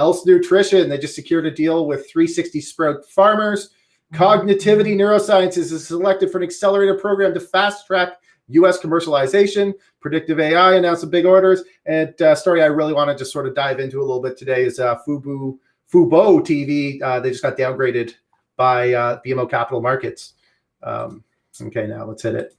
Else Nutrition, they just secured a deal with 360 Sprout Farmers. Cognitivity Neurosciences is selected for an accelerator program to fast-track U.S. commercialization. Predictive AI announced some big orders. And story I really want to just sort of dive into a little bit today is Fubo.tv. They just got downgraded by BMO Capital Markets. Okay, now let's hit it.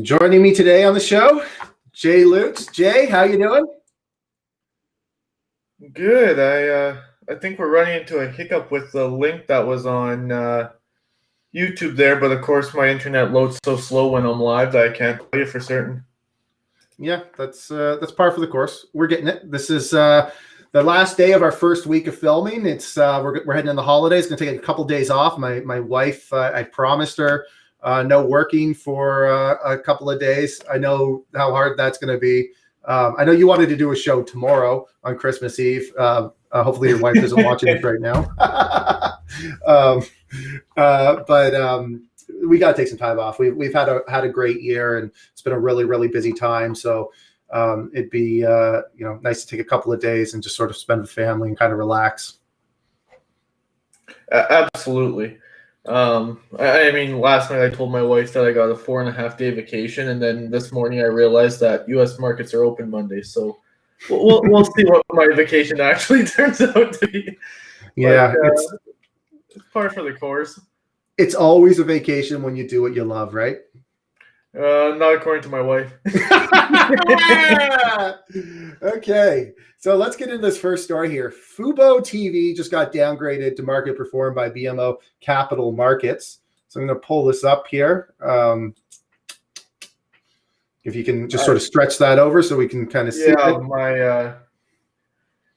Joining me today on the show, Jay Lutz. Jay, how you doing? Good. I think we're running into a hiccup with the link that was on YouTube there, but of course my internet loads so slow when I'm live that I can't tell you for certain. Yeah, that's par for the course. We're getting it. This is the last day of our first week of filming. It's we're heading in the holidays. Going to take a couple days off. My wife, I promised her no working for a couple of days. I know how hard that's going to be. I know you wanted to do a show tomorrow on Christmas Eve. Hopefully your wife isn't watching this right now. But we got to take some time off. We've had a great year, and it's been a really, really busy time. So it'd be nice to take a couple of days and just sort of spend with family and kind of relax. Absolutely. I mean, last night I told my wife that I got a 4.5-day vacation, and then this morning I realized that U.S. markets are open Monday. So we'll see what my vacation actually turns out to be. Yeah, but, it's par for the course. It's always a vacation when you do what you love, right? Not according to my wife. Okay, so let's get into this first story here. Fubo.tv just got downgraded to market performed by BMO Capital Markets. So I'm going to pull this up here. If you can just sort of stretch that over so we can kind of see it.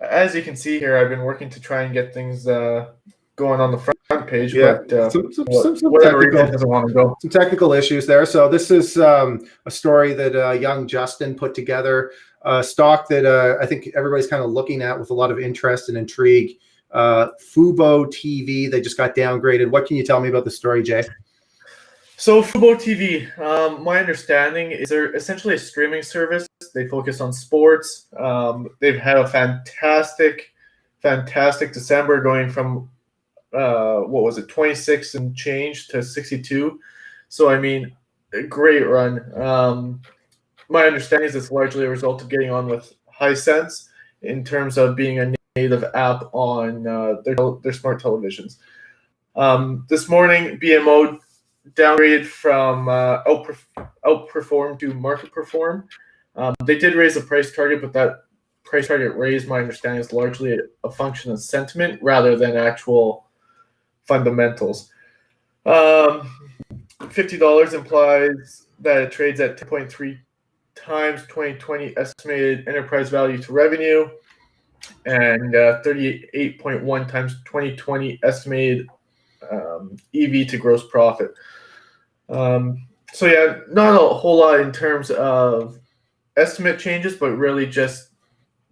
As you can see here, I've been working to try and get things going on the front page, but some technical issues there. So this is a story that young Justin put together, a stock that I think everybody's kind of looking at with a lot of interest and intrigue. Fubo.tv, they just got downgraded. What can you tell me about the story, Jay? So Fubo.tv, my understanding is they're essentially a streaming service. They focus on sports. They've had a fantastic December, going from 26 and change to 62. So I mean, a great run. My understanding is it's largely a result of getting on with Hisense in terms of being a native app on their smart televisions. This morning, BMO downgraded from outperform to market perform. They did raise the price target, but that price target raise, my understanding, is largely a function of sentiment rather than actual fundamentals. $50 implies that it trades at 10.3 times 2020 estimated enterprise value to revenue and 38.1 times 2020 estimated EV to gross profit. So yeah, not a whole lot in terms of estimate changes, but really just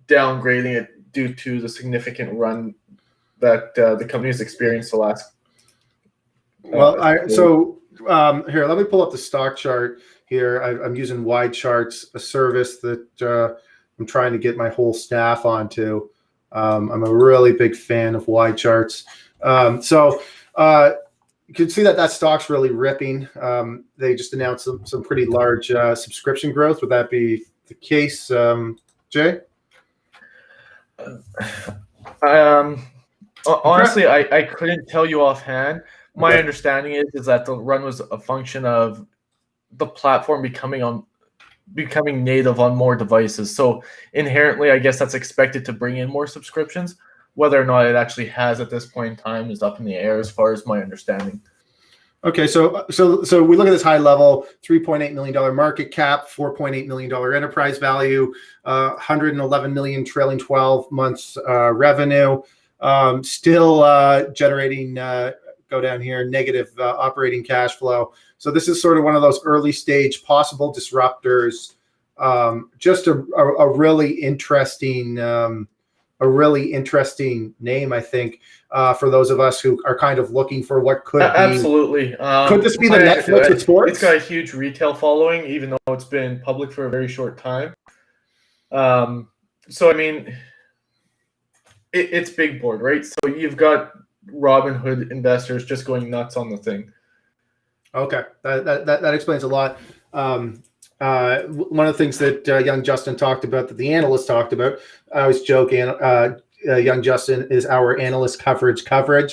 downgrading it due to the significant run that the company has experienced the last. Here, let me pull up the stock chart here. I'm using Wide Charts, a service that I'm trying to get my whole staff onto. I'm a really big fan of Wide Charts. You can see that stock's really ripping. They just announced some pretty large subscription growth. Would that be the case, Jay? Honestly, I couldn't tell you offhand. My understanding is that the run was a function of the platform becoming native on more devices. So inherently, I guess that's expected to bring in more subscriptions. Whether or not it actually has at this point in time is up in the air, as far as my understanding. Okay, so we look at this high level: $3.8 million market cap, $4.8 million enterprise value, 111 million trailing 12 months revenue. Still generating. Go down here, negative operating cash flow. So this is sort of one of those early stage possible disruptors Just a really interesting name, I think, for those of us who are kind of looking for what could be. Absolutely. Could this be the Netflix of sports? It's got a huge retail following, even though it's been public for a very short time. So I mean, it's big board, right? So you've got Robinhood investors just going nuts on the thing. Okay, that explains a lot. One of the things that young Justin talked about, that the analyst talked about, I was joking. Young Justin is our analyst coverage. There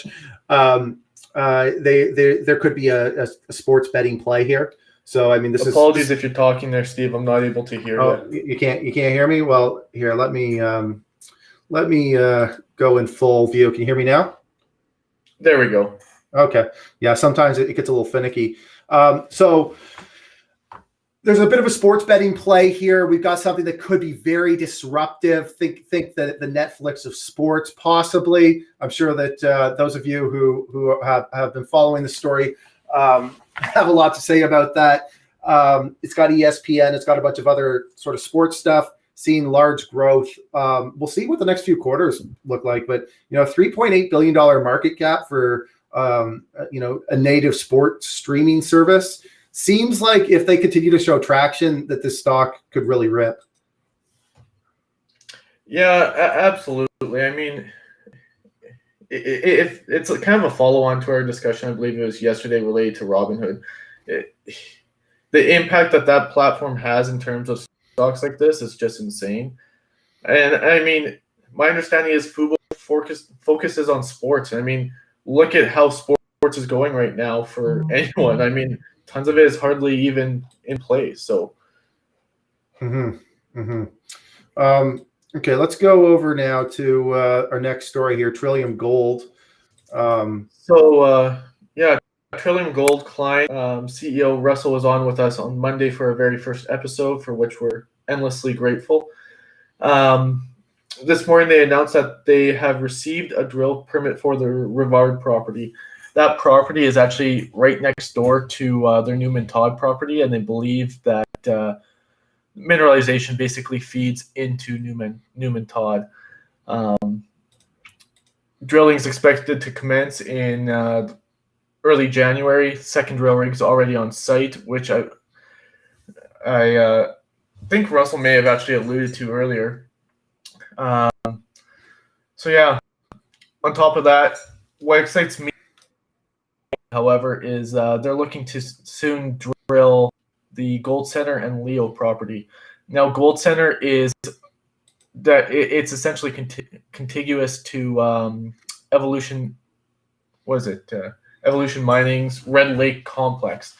could be a sports betting play here. So I mean, Apologies if you're talking there, Steve. I'm not able to hear you. You can't hear me. Well, here, let me go in full view. Can you hear me now? There we go. Okay. Yeah. Sometimes it gets a little finicky. So there's a bit of a sports betting play here. We've got something that could be very disruptive. Think that the Netflix of sports, possibly. I'm sure that those of you who have been following the story have a lot to say about that. It's got ESPN. It's got a bunch of other sort of sports stuff, seeing large growth. We'll see what the next few quarters look like. But, $3.8 billion market cap for, a native sports streaming service. Seems like if they continue to show traction, that this stock could really rip. Yeah, absolutely. I mean, if it's kind of a follow-on to our discussion, I believe it was yesterday, related to Robinhood. The impact that platform has in terms of stocks like this is just insane. And I mean, my understanding is Fubo focuses on sports. I mean, look at how sports is going right now for anyone. I mean, tons of it is hardly even in play. So, okay, let's go over now to our next story here, Trillium Gold. Trillium Gold client CEO Russell was on with us on Monday for our very first episode, for which we're endlessly grateful. This morning they announced that they have received a drill permit for their Rivard property. That property is actually right next door to their Newman Todd property, and they believe that mineralization basically feeds into Newman Todd. Drilling is expected to commence in early January. Second drill rig is already on site, which I think Russell may have actually alluded to earlier. On top of that, what excites me, however, is they're looking to soon drill the Gold Center and Leo property. Now, Gold Center is that it's essentially contiguous to Evolution. What is it? Evolution Mining's Red Lake complex.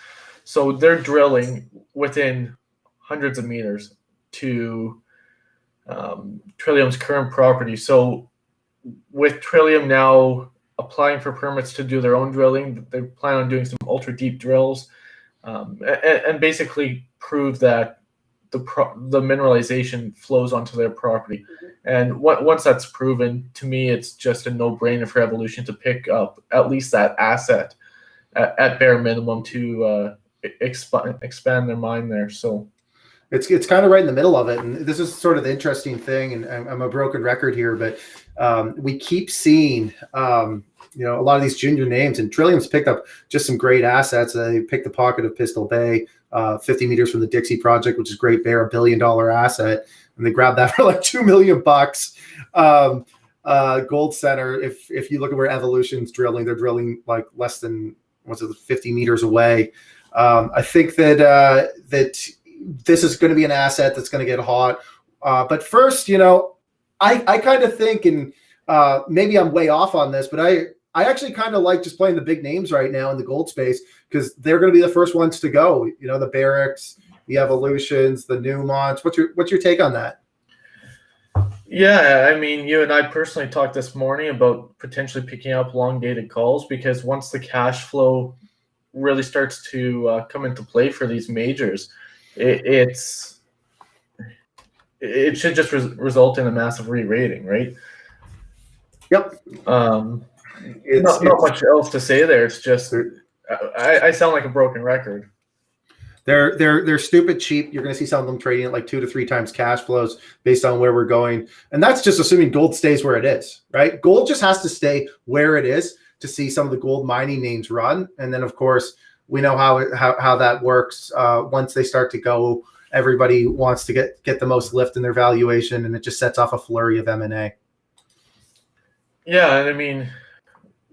So they're drilling within hundreds of meters to Trillium's current property. So with Trillium now applying for permits to do their own drilling, they plan on doing some ultra deep drills and basically prove that the mineralization flows onto their property. And once that's proven, to me, it's just a no-brainer for Evolution to pick up at least that asset at bare minimum to expand their mine there. So it's kind of right in the middle of it, and this is sort of the interesting thing. And I'm a broken record here, but we keep seeing a lot of these junior names, and Trillium's picked up just some great assets. They picked the pocket of Pistol Bay, 50 meters from the Dixie project, which is Great Bear, $1 billion asset, and they grabbed that for like $2 million. Gold Center, if you look at where Evolution's drilling, they're drilling like less than 50 meters away. I think that this is going to be an asset that's going to get hot. But first, I kind of think, and maybe I'm way off on this, but I actually kind of like just playing the big names right now in the gold space, because they're going to be the first ones to go. The Barracks, the Evolutions, the Newmonts. What's your take on that? Yeah, I mean, you and I personally talked this morning about potentially picking up long-dated calls, because once the cash flow really starts to come into play for these majors, it should just result in a massive re-rating, right? Yep. Not much else to say there. It's just I sound like a broken record. They're stupid cheap. You're going to see some of them trading at like 2 to 3 times cash flows based on where we're going, and that's just assuming gold stays where it is, right? Gold just has to stay where it is to see some of the gold mining names run, and then of course we know how that works. Once they start to go, everybody wants to get the most lift in their valuation, and it just sets off a flurry of M&A. Yeah, and I mean,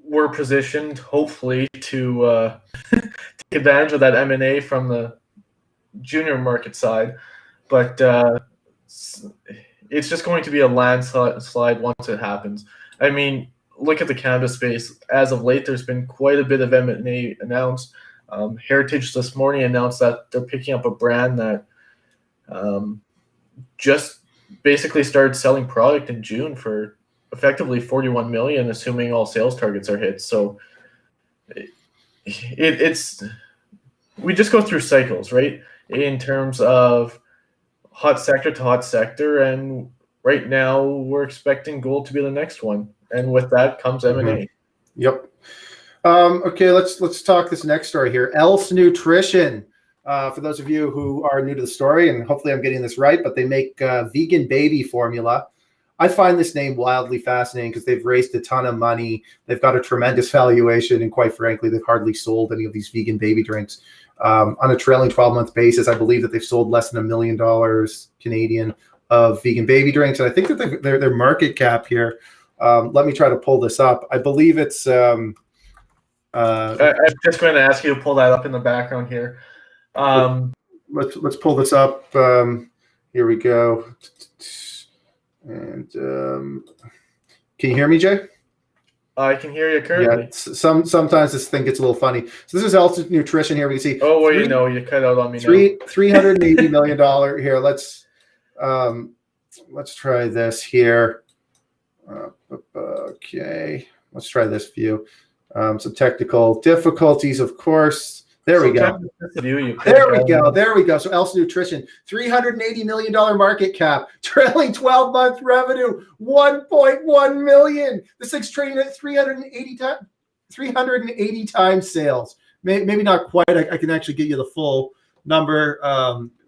we're positioned hopefully to take advantage of that M&A from the junior market side, but it's just going to be a landslide once it happens. I mean, look at the cannabis space. As of late, there's been quite a bit of M&A announced. Heritage this morning announced that they're picking up a brand that just basically started selling product in June for effectively $41 million, assuming all sales targets are hit. So it's we just go through cycles, right? In terms of hot sector to hot sector, and right now we're expecting gold to be the next one, and with that comes M&A. Mm-hmm. Yep. Okay, let's talk this next story here. Else Nutrition. For those of you who are new to the story, and hopefully I'm getting this right, but they make vegan baby formula. I find this name wildly fascinating because they've raised a ton of money. They've got a tremendous valuation, and quite frankly, they've hardly sold any of these vegan baby drinks. On a trailing 12-month basis, I believe that they've sold less than $1 million Canadian of vegan baby drinks. And I think that their market cap here, let me try to pull this up. I believe it's... I'm just going to ask you to pull that up in the background here. Let's pull this up. Here we go. And can you hear me, Jay? I can hear you currently. Yeah, sometimes this thing gets a little funny. So this is Else Nutrition here. We can see. Oh, well, you cut out on me now. $380 million here. Let's try this here. Okay, let's try this view. Some technical difficulties, of course. There we go. There we go. So Else Nutrition, $380 million market cap, trailing 12-month revenue, $1.1 million. This thing's trading at 380 times sales. Maybe not quite. I can actually get you the full number.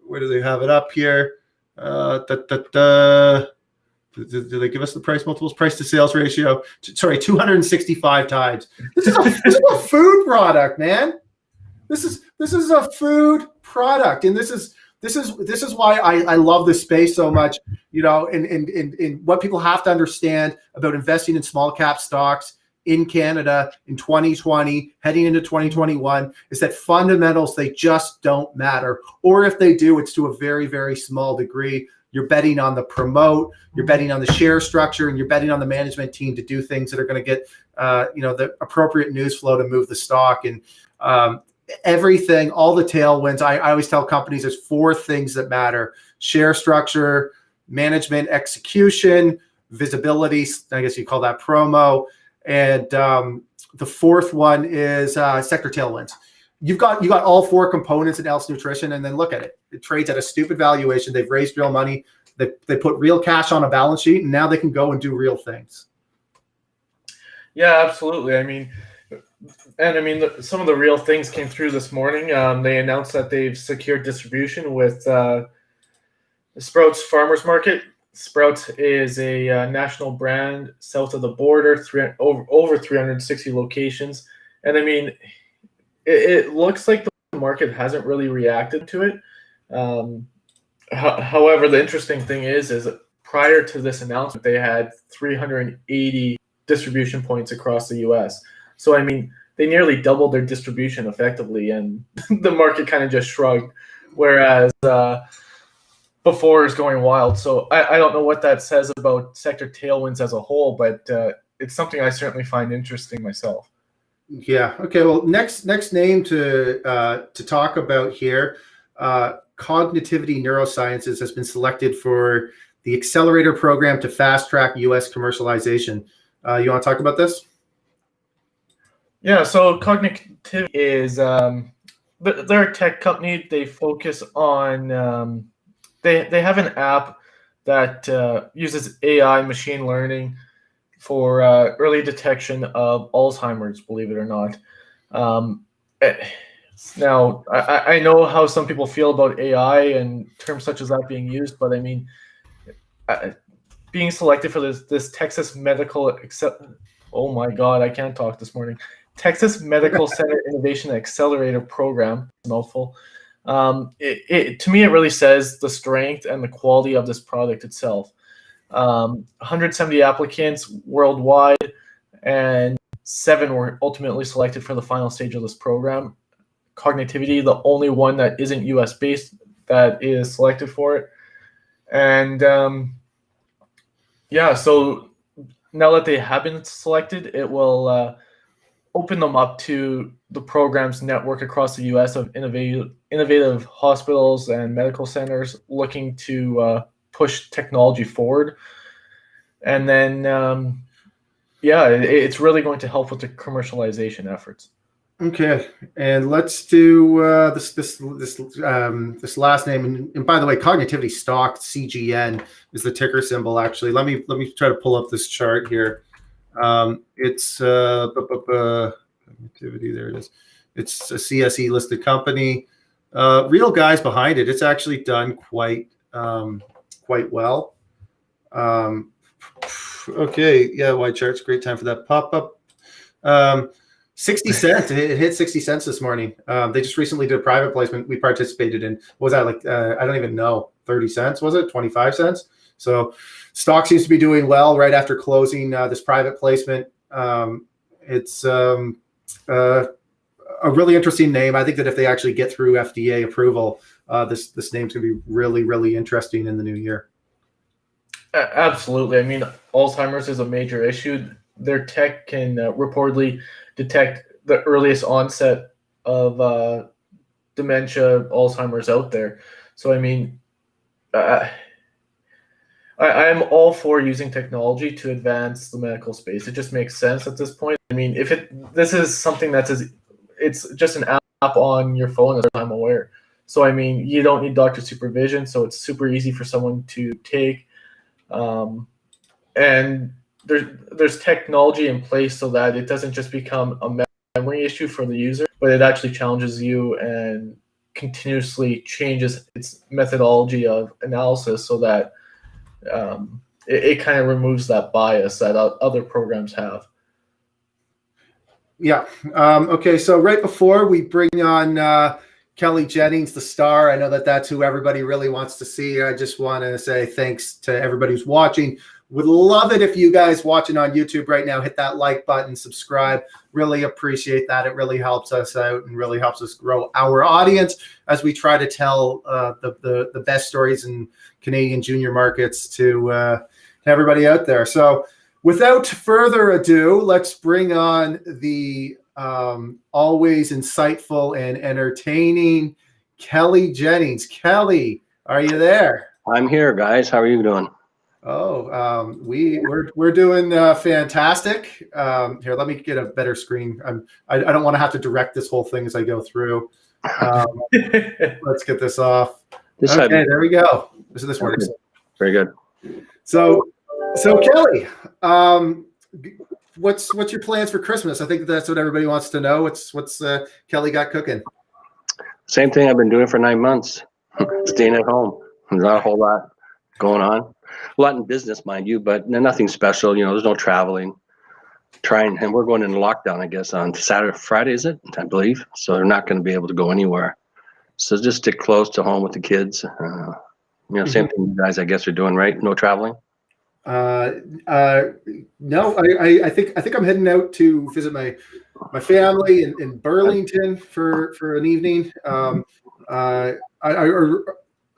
Where do they have it up here? Do they give us the price multiples? Price to sales ratio. Sorry, 265 times. This is a food product, man. This is a food product, and this is why I love this space so much. You know, and what people have to understand about investing in small cap stocks in Canada in 2020, heading into 2021, is that fundamentals, they just don't matter, or if they do, it's to a very, very small degree. You're betting on the promote, you're betting on the share structure, and you're betting on the management team to do things that are going to get the appropriate news flow to move the stock. And everything, all the tailwinds. I always tell companies there's 4 things that matter: share structure, management execution, visibility, I guess you call that promo, and the 4th one is sector tailwinds. You've got all 4 components in Else Nutrition, and then look at it. It trades at a stupid valuation. They've raised real money. They put real cash on a balance sheet, and now they can go and do real things. Yeah, absolutely. Some of the real things came through this morning. They announced that they've secured distribution with Sprouts Farmers Market. Sprouts is a national brand south of the border, over 360 locations. And I mean, it looks like the market hasn't really reacted to it. However, the interesting thing is prior to this announcement, they had 380 distribution points across the U.S. So, I mean, they nearly doubled their distribution effectively, and the market kind of just shrugged, whereas before is going wild. So I don't know what that says about sector tailwinds as a whole, but it's something I certainly find interesting myself. Yeah. Okay. Well, next name to talk about here, Cognetivity Neurosciences has been selected for the Accelerator program to fast track U.S. commercialization. You want to talk about this? Yeah. So Cognetivity is they're a tech company. They focus on they have an app that uses AI machine learning for early detection of Alzheimer's, believe it or not. Now, I know how some people feel about AI and terms such as that being used, but I mean, being selected for this Texas Medical oh my God, I can't talk this morning. Texas Medical Center Innovation Accelerator program, mouthful. To me, it really says the strength and the quality of this product itself. 170 applicants worldwide, and 7 were ultimately selected for the final stage of this program. Cognetivity, the only one that isn't US based that is selected for it. And yeah, so now that they have been selected, it will open them up to the program's network across the US of innovative hospitals and medical centers looking to push technology forward. And then, yeah, it's really going to help with the commercialization efforts. Okay, and let's do this last name. And by the way, Cognitivity stock CGN is the ticker symbol. Actually, let me try to pull up this chart here. It's Cognitivity. There it is. It's a CSE listed company. Real guys behind it. It's actually done quite well. Okay, yeah, wide charts. Great time for that pop up. 60 cents. It hit 60 cents this morning. They just recently did a private placement we participated in. What was that, like? I don't even know. 30 cents, was it? 25 cents? So stock seems to be doing well right after closing this private placement. It's a really interesting name. I think that if they actually get through FDA approval, this name's going to be really, really interesting in the new year. Absolutely. I mean, Alzheimer's is a major issue. Their tech can reportedly detect the earliest onset of dementia, Alzheimer's out there. So, I mean, I'm all for using technology to advance the medical space. It just makes sense at this point. I mean, this is something it's just an app on your phone, as I'm aware. So, I mean, you don't need doctor supervision, so it's super easy for someone to take. And there's technology in place so that it doesn't just become a memory issue for the user, but it actually challenges you and continuously changes its methodology of analysis so that it kind of removes that bias that other programs have. Yeah. Okay. So right before we bring on Kelly Jennings, the star, I know that's who everybody really wants to see. I just want to say thanks to everybody who's watching. Would love it if you guys watching on YouTube right now hit that like button, subscribe. Really appreciate that. It really helps us out and really helps us grow our audience as we try to tell the best stories in Canadian junior markets to everybody out there. So without further ado, let's bring on the always insightful and entertaining Kelly Jennings. Kelly, are you there? I'm here, guys. How are you doing? Oh, we're doing fantastic. Here, let me get a better screen. I don't want to have to direct this whole thing as I go through. Let's get this off. Okay, there we go. This works. Very good. So Kelly, what's your plans for Christmas? I think that's what everybody wants to know. What's Kelly got cooking? Same thing I've been doing for 9 months. Staying at home. There's not a whole lot going on. A lot in business, mind you, but nothing special. You know, there's no traveling. And we're going into lockdown, I guess, on Friday, is it? I believe. So they're not going to be able to go anywhere. So just stick close to home with the kids. Same thing you guys, I guess, are doing, right? No traveling. No, I think I'm heading out to visit my family in Burlington for an evening.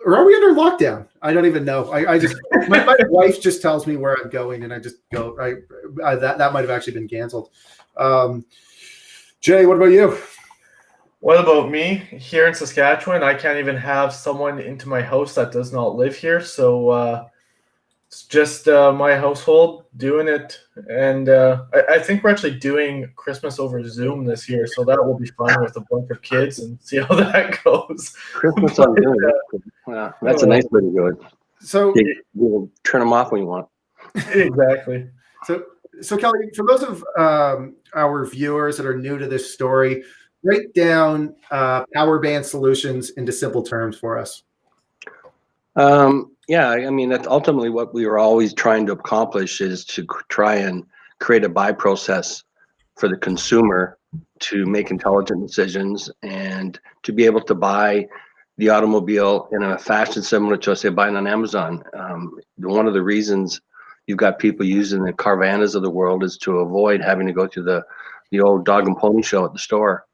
Or are we under lockdown? I don't even know. I just my wife just tells me where I'm going, and I just go. That might have actually been canceled. Jay, what about you? What about me? Here in Saskatchewan, I can't even have someone into my house that does not live here. So it's just my household doing it. And I think we're actually doing Christmas over Zoom this year. So that will be fun with a bunch of kids and see how that goes. Christmas on Zoom. Yeah, that's a nice way to do it. So you turn them off when you want. Exactly. So Kelly, for those of our viewers that are new to this story, break down Powerband solutions into simple terms for us. Yeah, I mean, that's ultimately what we were always trying to accomplish, is to try and create a buy process for the consumer to make intelligent decisions and to be able to buy the automobile in a fashion similar to, say, buying on Amazon. One of the reasons you've got people using the Carvanas of the world is to avoid having to go to the old dog and pony show at the store.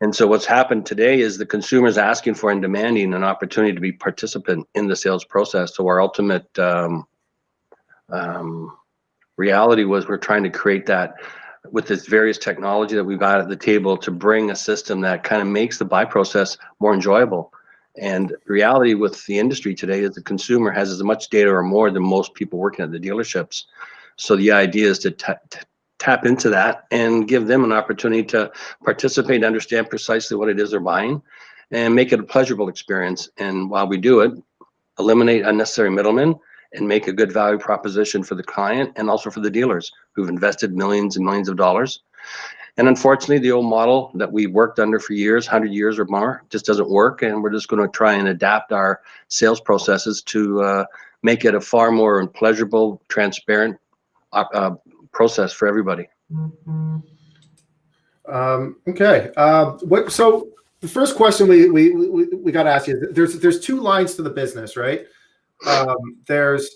And so what's happened today is the consumer is asking for and demanding an opportunity to be participant in the sales process. So our ultimate reality was we're trying to create that with this various technology that we've got at the table to bring a system that kind of makes the buy process more enjoyable. And reality with the industry today is the consumer has as much data or more than most people working at the dealerships. So the idea is to tap into that and give them an opportunity to participate, understand precisely what it is they're buying, and make it a pleasurable experience. And while we do it, eliminate unnecessary middlemen and make a good value proposition for the client and also for the dealers who've invested millions and millions of dollars. And unfortunately, the old model that we worked under for years, 100 years or more, just doesn't work. And we're just going to try and adapt our sales processes to make it a far more pleasurable, transparent process for everybody. Okay. So the first question we got to ask you, there's two lines to the business, right? There's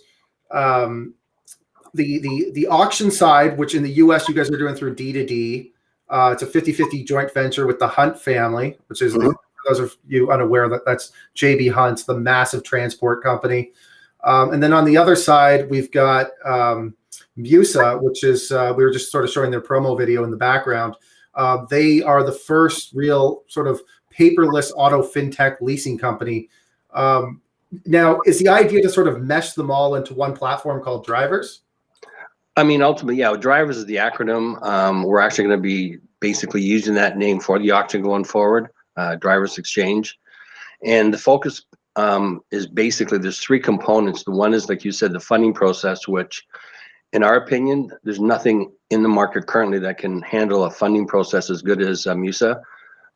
the auction side, which in the US you guys are doing through D2D. It's a 50-50 joint venture with the Hunt family, which is, for those of you unaware, that's JB Hunt's, the massive transport company. And then on the other side, we've got Musa, which is, we were just sort of showing their promo video in the background. They are the first real sort of paperless auto fintech leasing company. Now, is the idea to sort of mesh them all into one platform called Drivers? I mean, ultimately, yeah, Drivers is the acronym. We're actually going to be basically using that name for the auction going forward, Drivers Exchange. And the focus is basically, there's three components. The one is, like you said, the funding process, which in our opinion, there's nothing in the market currently that can handle a funding process as good as Musa.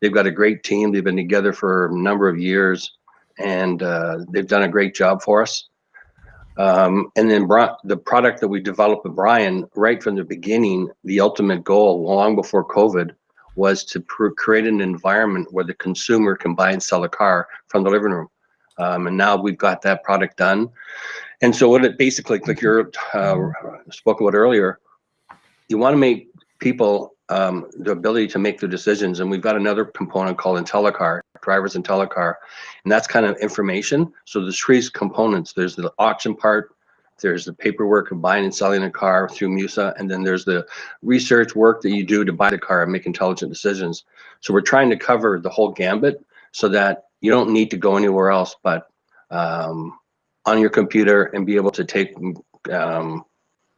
They've got a great team. They've been together for a number of years, and they've done a great job for us. And then the product that we developed with Brian, right from the beginning, the ultimate goal, long before COVID, was to create an environment where the consumer can buy and sell a car from the living room. And now we've got that product done. And so what it basically, like you spoke about earlier, you want to make people the ability to make their decisions. And we've got another component called IntelliCar, Drivers IntelliCar, and that's kind of information. So there's three components. There's the auction part, there's the paperwork of buying and selling a car through Musa, and then there's the research work that you do to buy the car and make intelligent decisions. So we're trying to cover the whole gambit so that you don't need to go anywhere else but on your computer and be able to take the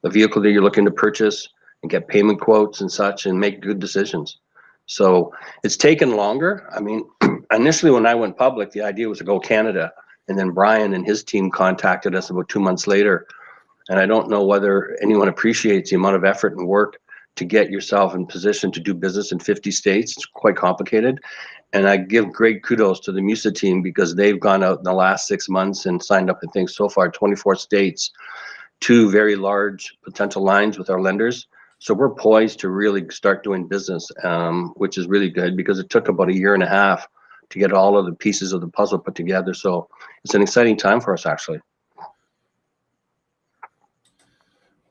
vehicle that you're looking to purchase and get payment quotes and such and make good decisions. So it's taken longer. I mean, initially when I went public, the idea was to go Canada, and then Brian and his team contacted us about 2 months later. And I don't know whether anyone appreciates the amount of effort and work to get yourself in position to do business in 50 states. It's quite complicated. And I give great kudos to the Musa team because they've gone out in the last 6 months and signed up, I think so far, 24 states, 2 very large potential lines with our lenders. So we're poised to really start doing business, which is really good because it took about 1.5 years to get all of the pieces of the puzzle put together. So it's an exciting time for us, actually.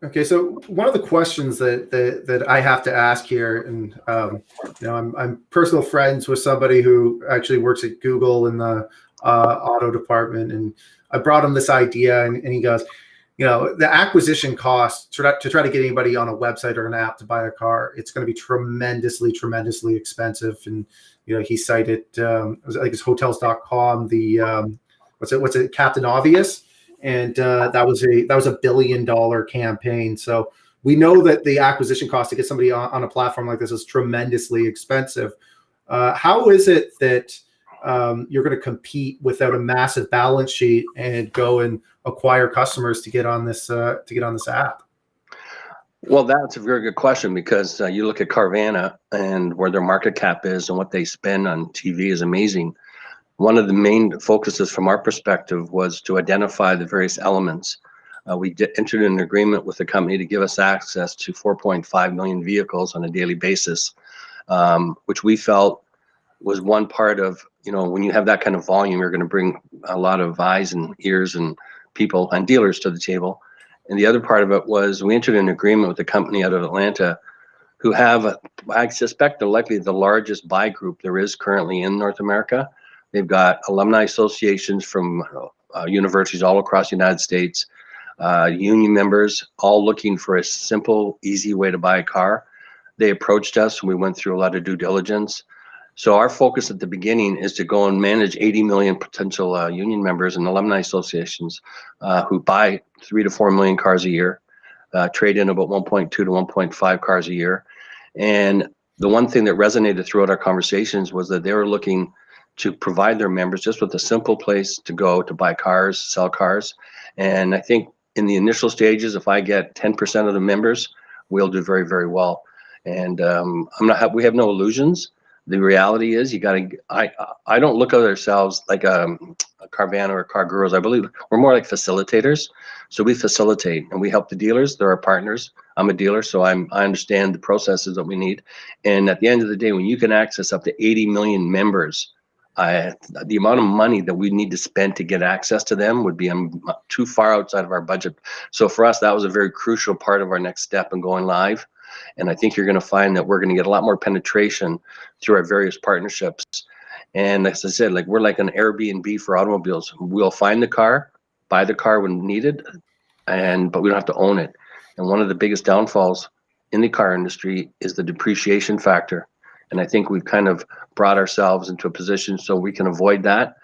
Okay, so one of the questions that I have to ask here, and you know, I'm personal friends with somebody who actually works at Google in the auto department, and I brought him this idea, and he goes, you know, the acquisition cost to try to get anybody on a website or an app to buy a car, it's going to be tremendously expensive. And you know, he cited like it's hotels.com, the what's it, Captain Obvious. And that was a $1 billion campaign. So we know that the acquisition cost to get somebody on a platform like this is tremendously expensive. How is it that you're going to compete without a massive balance sheet and go and acquire customers to get on this app? Well, that's a very good question, because you look at Carvana and where their market cap is and what they spend on TV is amazing. One of the main focuses from our perspective was to identify the various elements. We entered an agreement with the company to give us access to 4.5 million vehicles on a daily basis, which we felt was one part of, when you have that kind of volume, you're going to bring a lot of eyes and ears and people and dealers to the table. And the other part of it was we entered an agreement with a company out of Atlanta who have, I suspect, they're likely the largest buy group there is currently in North America. They've got alumni associations from universities all across the United States, union members, all looking for a simple, easy way to buy a car. They approached us and we went through a lot of due diligence. So our focus at the beginning is to go and manage 80 million potential union members and alumni associations who buy 3 to 4 million cars a year, trade in about 1.2 to 1.5 cars a year. And the one thing that resonated throughout our conversations was that they were looking to provide their members just with a simple place to go to buy cars, sell cars. And I think in the initial stages, if I get 10% of the members, we'll do very, very well. And we have no illusions. The reality is, I don't look at ourselves like a Carvana or Car Gurus. I believe we're more like facilitators. So we facilitate and we help the dealers. They're our partners. I'm a dealer, so I understand the processes that we need. And at the end of the day, when you can access up to 80 million members, the amount of money that we need to spend to get access to them would be too far outside of our budget. So for us, that was a very crucial part of our next step in going live. And I think you're going to find that we're going to get a lot more penetration through our various partnerships. And as I said, we're like an Airbnb for automobiles. We'll find the car, buy the car when needed, but we don't have to own it. And one of the biggest downfalls in the car industry is the depreciation factor. And I think we've kind of brought ourselves into a position so we can avoid that.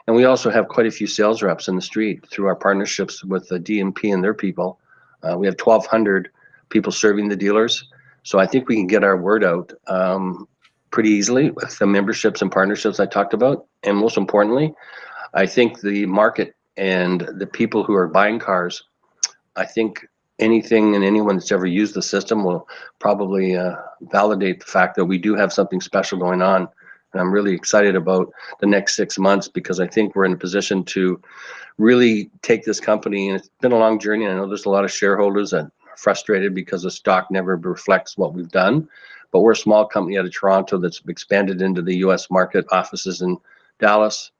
And we also have quite a few sales reps in the street through our partnerships with the DMP and their people. We have 1,200 people serving the dealers. So I think we can get our word out pretty easily with the memberships and partnerships I talked about. And most importantly, I think the market and the people who are buying cars, I think anything and anyone that's ever used the system will probably validate the fact that we do have something special going on. And I'm really excited about the next 6 months, because I think we're in a position to really take this company. And it's been a long journey. I know there's a lot of shareholders that frustrated because the stock never reflects what we've done, but we're a small company out of Toronto that's expanded into the US market, offices in Dallas,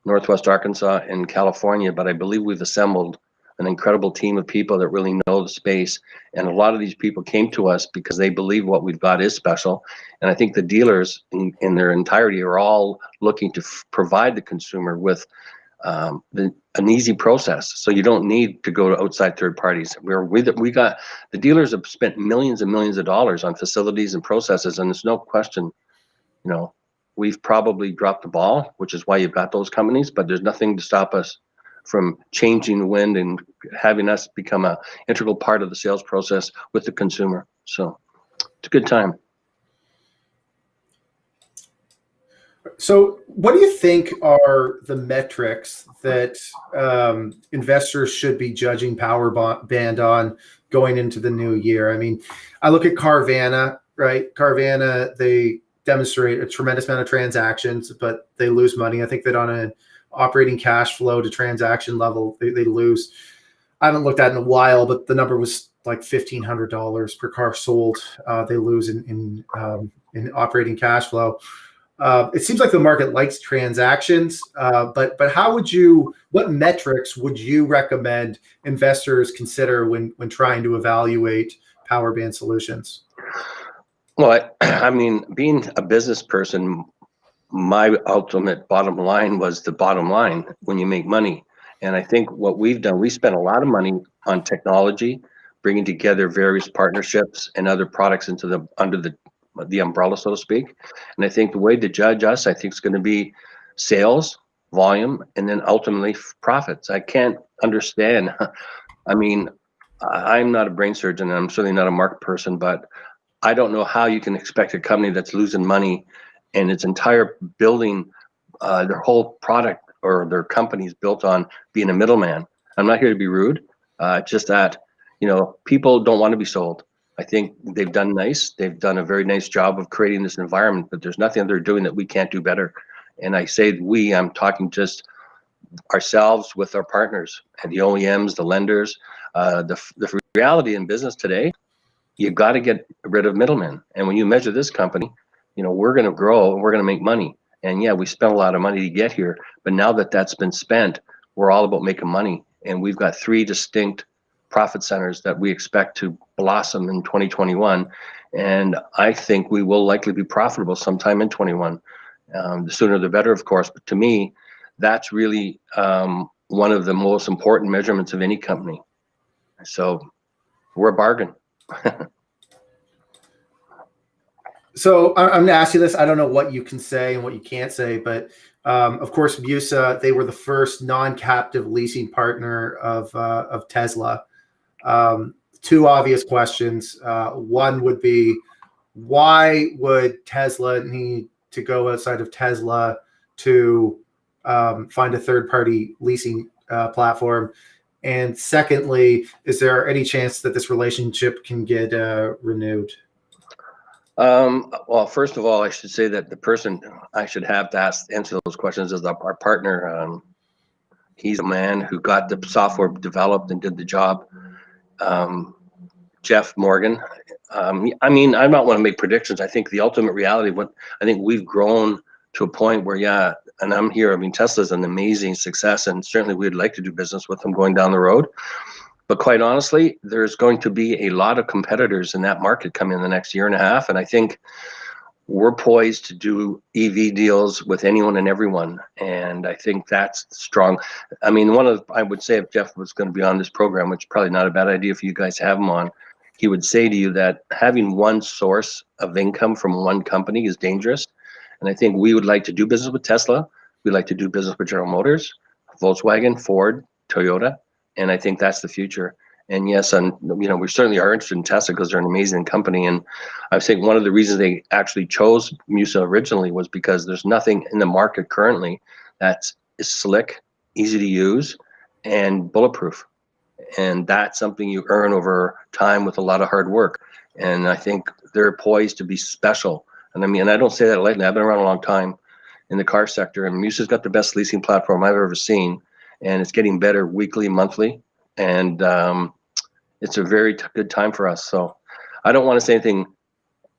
Northwest Arkansas, and California. But I believe we've assembled an incredible team of people that really know the space. And a lot of these people came to us because they believe what we've got is special. And I think the dealers in their entirety are all looking to provide the consumer with an easy process, so you don't need to go to outside third parties. We got the dealers have spent millions and millions of dollars on facilities and processes, and there's no question, we've probably dropped the ball, which is why you've got those companies. But there's nothing to stop us from changing the wind and having us become an integral part of the sales process with the consumer. So it's a good time. So what do you think are the metrics that investors should be judging Powerband on going into the new year? I mean, I look at Carvana, right? Carvana, they demonstrate a tremendous amount of transactions, but they lose money. I think that on an operating cash flow to transaction level, they lose. I haven't looked at it in a while, but the number was like $1,500 per car sold. They lose in operating cash flow. It seems like the market likes transactions, but what metrics would you recommend investors consider when trying to evaluate Powerband solutions? Well, I mean, being a business person, my ultimate bottom line was the bottom line when you make money. And I think what we've done, we spent a lot of money on technology, bringing together various partnerships and other products under the umbrella, so to speak. And I think the way to judge us, I think, is going to be sales, volume, and then ultimately profits. I can't understand. I mean, I'm not a brain surgeon, and I'm certainly not a market person, but I don't know how you can expect a company that's losing money and its entire building, their whole product or their company is built on being a middleman. I'm not here to be rude. Just that, you know, people don't want to be sold. I think they've done nice. They've done a very nice job of creating this environment, but there's nothing they're doing that we can't do better. And I say we, I'm talking just ourselves with our partners and the OEMs, the lenders. The reality in business today, you've got to get rid of middlemen. And when you measure this company, you know, we're going to grow and we're going to make money. And yeah, we spent a lot of money to get here, but now that that's been spent, we're all about making money. And we've got 3 distinct profit centers that we expect to blossom in 2021. And I think we will likely be profitable sometime in 21. The sooner the better, of course. But to me, that's really one of the most important measurements of any company. So we're a bargain. So I'm going to ask you this. I don't know what you can say and what you can't say, but of course, Musa, they were the first non-captive leasing partner of Tesla. 2 obvious questions. One would be, why would Tesla need to go outside of Tesla to find a third-party leasing platform? And secondly, is there any chance that this relationship can get renewed? Well, first of all, I should say that the person I should have to answer those questions is our partner. He's a man who got the software developed and did the job. Jeff Morgan. I mean, I don't want to make predictions. I think the ultimate reality, I think we've grown to a point where, yeah, and I'm here. I mean, Tesla's an amazing success, and certainly we'd like to do business with them going down the road. But quite honestly, there's going to be a lot of competitors in that market coming in the next year and a half. And I think we're poised to do EV deals with anyone and everyone. And I think that's strong. I mean, I would say if Jeff was going to be on this program, which is probably not a bad idea for you guys to have him on, he would say to you that having one source of income from one company is dangerous. And I think we would like to do business with Tesla. We'd like to do business with General Motors, Volkswagen, Ford, Toyota. And I think that's the future. And yes, and you know, we certainly are interested in Tesla because they're an amazing company. And I think one of the reasons they actually chose Musa originally was because there's nothing in the market currently that's slick, easy to use, and bulletproof. And that's something you earn over time with a lot of hard work. And I think they're poised to be special. And I mean, I don't say that lightly. I've been around a long time in the car sector, and Musa's got the best leasing platform I've ever seen. And it's getting better weekly, monthly, and it's a very good time for us. So I don't want to say anything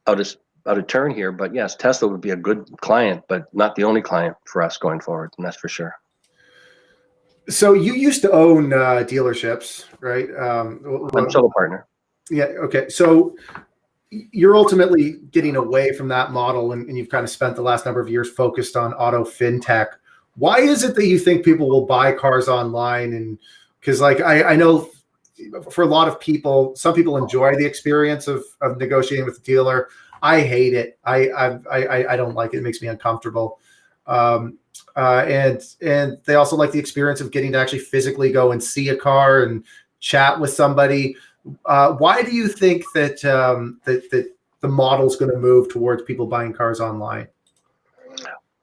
out of turn here, but yes, Tesla would be a good client, but not the only client for us going forward, and that's for sure. So you used to own dealerships, right? I'm still a partner. Yeah. Okay. So you're ultimately getting away from that model, and you've kind of spent the last number of years focused on auto fintech. Why is it that you think people will buy cars online? And because, like, I know for a lot of people, some people enjoy the experience of negotiating with the dealer. I hate it. I don't like it. It makes me uncomfortable. And they also like the experience of getting to actually physically go and see a car and chat with somebody. Why do you think that that the model is going to move towards people buying cars online?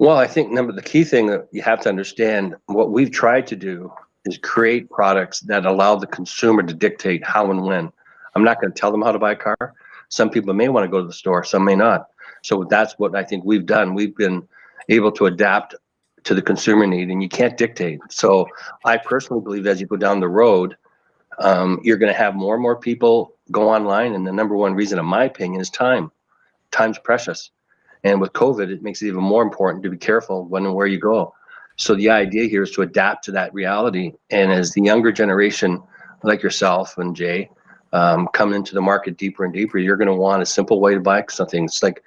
Well, I think the key thing that you have to understand, what we've tried to do is create products that allow the consumer to dictate how and when. I'm not going to tell them how to buy a car. Some people may want to go to the store, some may not. So that's what I think we've done. We've been able to adapt to the consumer need, and you can't dictate. So I personally believe as you go down the road, you're going to have more and more people go online. And the number one reason, in my opinion, is time. Time's precious. And with COVID, it makes it even more important to be careful when and where you go. So the idea here is to adapt to that reality. And as the younger generation, like yourself and Jay, come into the market deeper and deeper, you're going to want a simple way to buy something. It's like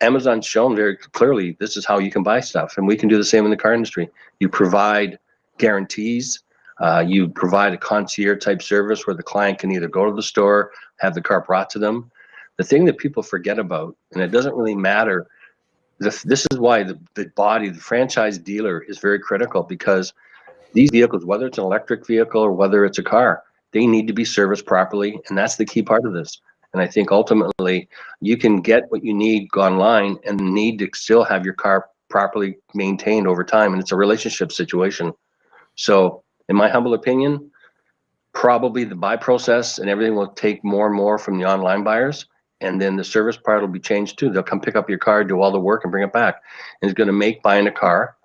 Amazon's shown very clearly, this is how you can buy stuff. And we can do the same in the car industry. You provide guarantees. You provide a concierge type service where the client can either go to the store, have the car brought to them. The thing that people forget about, and it doesn't really matter, this is why the franchise dealer is very critical, because these vehicles, whether it's an electric vehicle or whether it's a car, they need to be serviced properly. And that's the key part of this. And I think ultimately you can get what you need online and need to still have your car properly maintained over time. And it's a relationship situation. So in my humble opinion, probably the buy process and everything will take more and more from the online buyers. And then the service part will be changed too. They'll come pick up your car, do all the work and bring it back. And it's going to make buying a car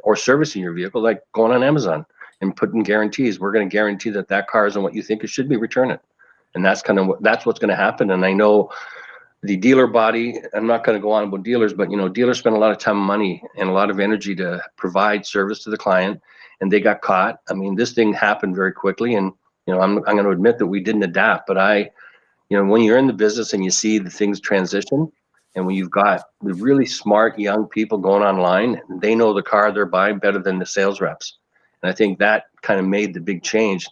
or servicing your vehicle like going on Amazon and putting guarantees. We're going to guarantee that that car isn't what you think it should be, return it. And that's what's going to happen. And I know the dealer body, I'm not going to go on about dealers, but dealers spend a lot of time and money and a lot of energy to provide service to the client, and they got caught. I mean, this thing happened very quickly, and I'm going to admit that we didn't adapt, but when you're in the business and you see the things transition, and when you've got the really smart young people going online, they know the car they're buying better than the sales reps. And I think that kind of made the big change.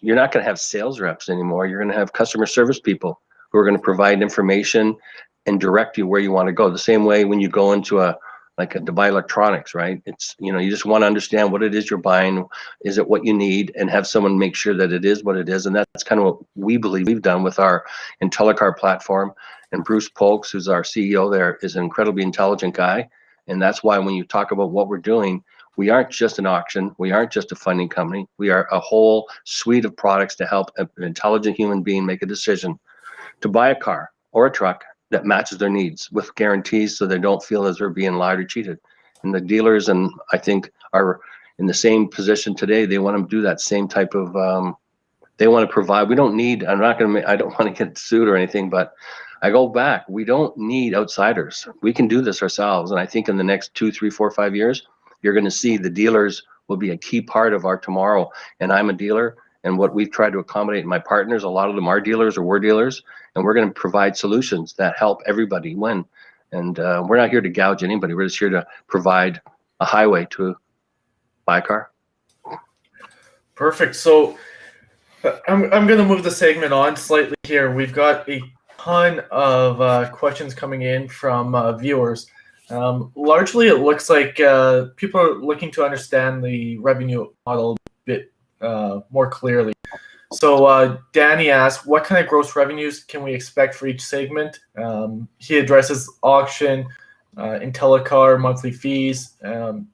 You're not going to have sales reps anymore. You're going to have customer service people who are going to provide information and direct you where you want to go. The same way when you go into to buy electronics, right? It's, you just want to understand what it is you're buying. Is it what you need? And have someone make sure that it is what it is. And that's kind of what we believe we've done with our IntelliCar platform. And Bruce Polks, who's our CEO there, is an incredibly intelligent guy. And that's why when you talk about what we're doing, we aren't just an auction. We aren't just a funding company. We are a whole suite of products to help an intelligent human being make a decision to buy a car or a truck that matches their needs with guarantees, so they don't feel as they're being lied or cheated. And the dealers, and I think, are in the same position today. They want to do that same type of, they want to provide. We don't need, I don't want to get sued or anything, but I go back, we don't need outsiders. We can do this ourselves. And I think in the next 2, 3, 4, 5 years, you're going to see the dealers will be a key part of our tomorrow. And I'm a dealer. And what we've tried to accommodate my partners, a lot of them are dealers or were dealers, and we're going to provide solutions that help everybody win. And we're not here to gouge anybody. We're just here to provide a highway to buy a car. Perfect. So I'm going to move the segment on slightly here. We've got a ton of questions coming in from viewers. Largely, it looks like people are looking to understand the revenue model a bit more clearly. So Danny asked, what kind of gross revenues can we expect for each segment? He addresses auction, IntelliCar, monthly fees, and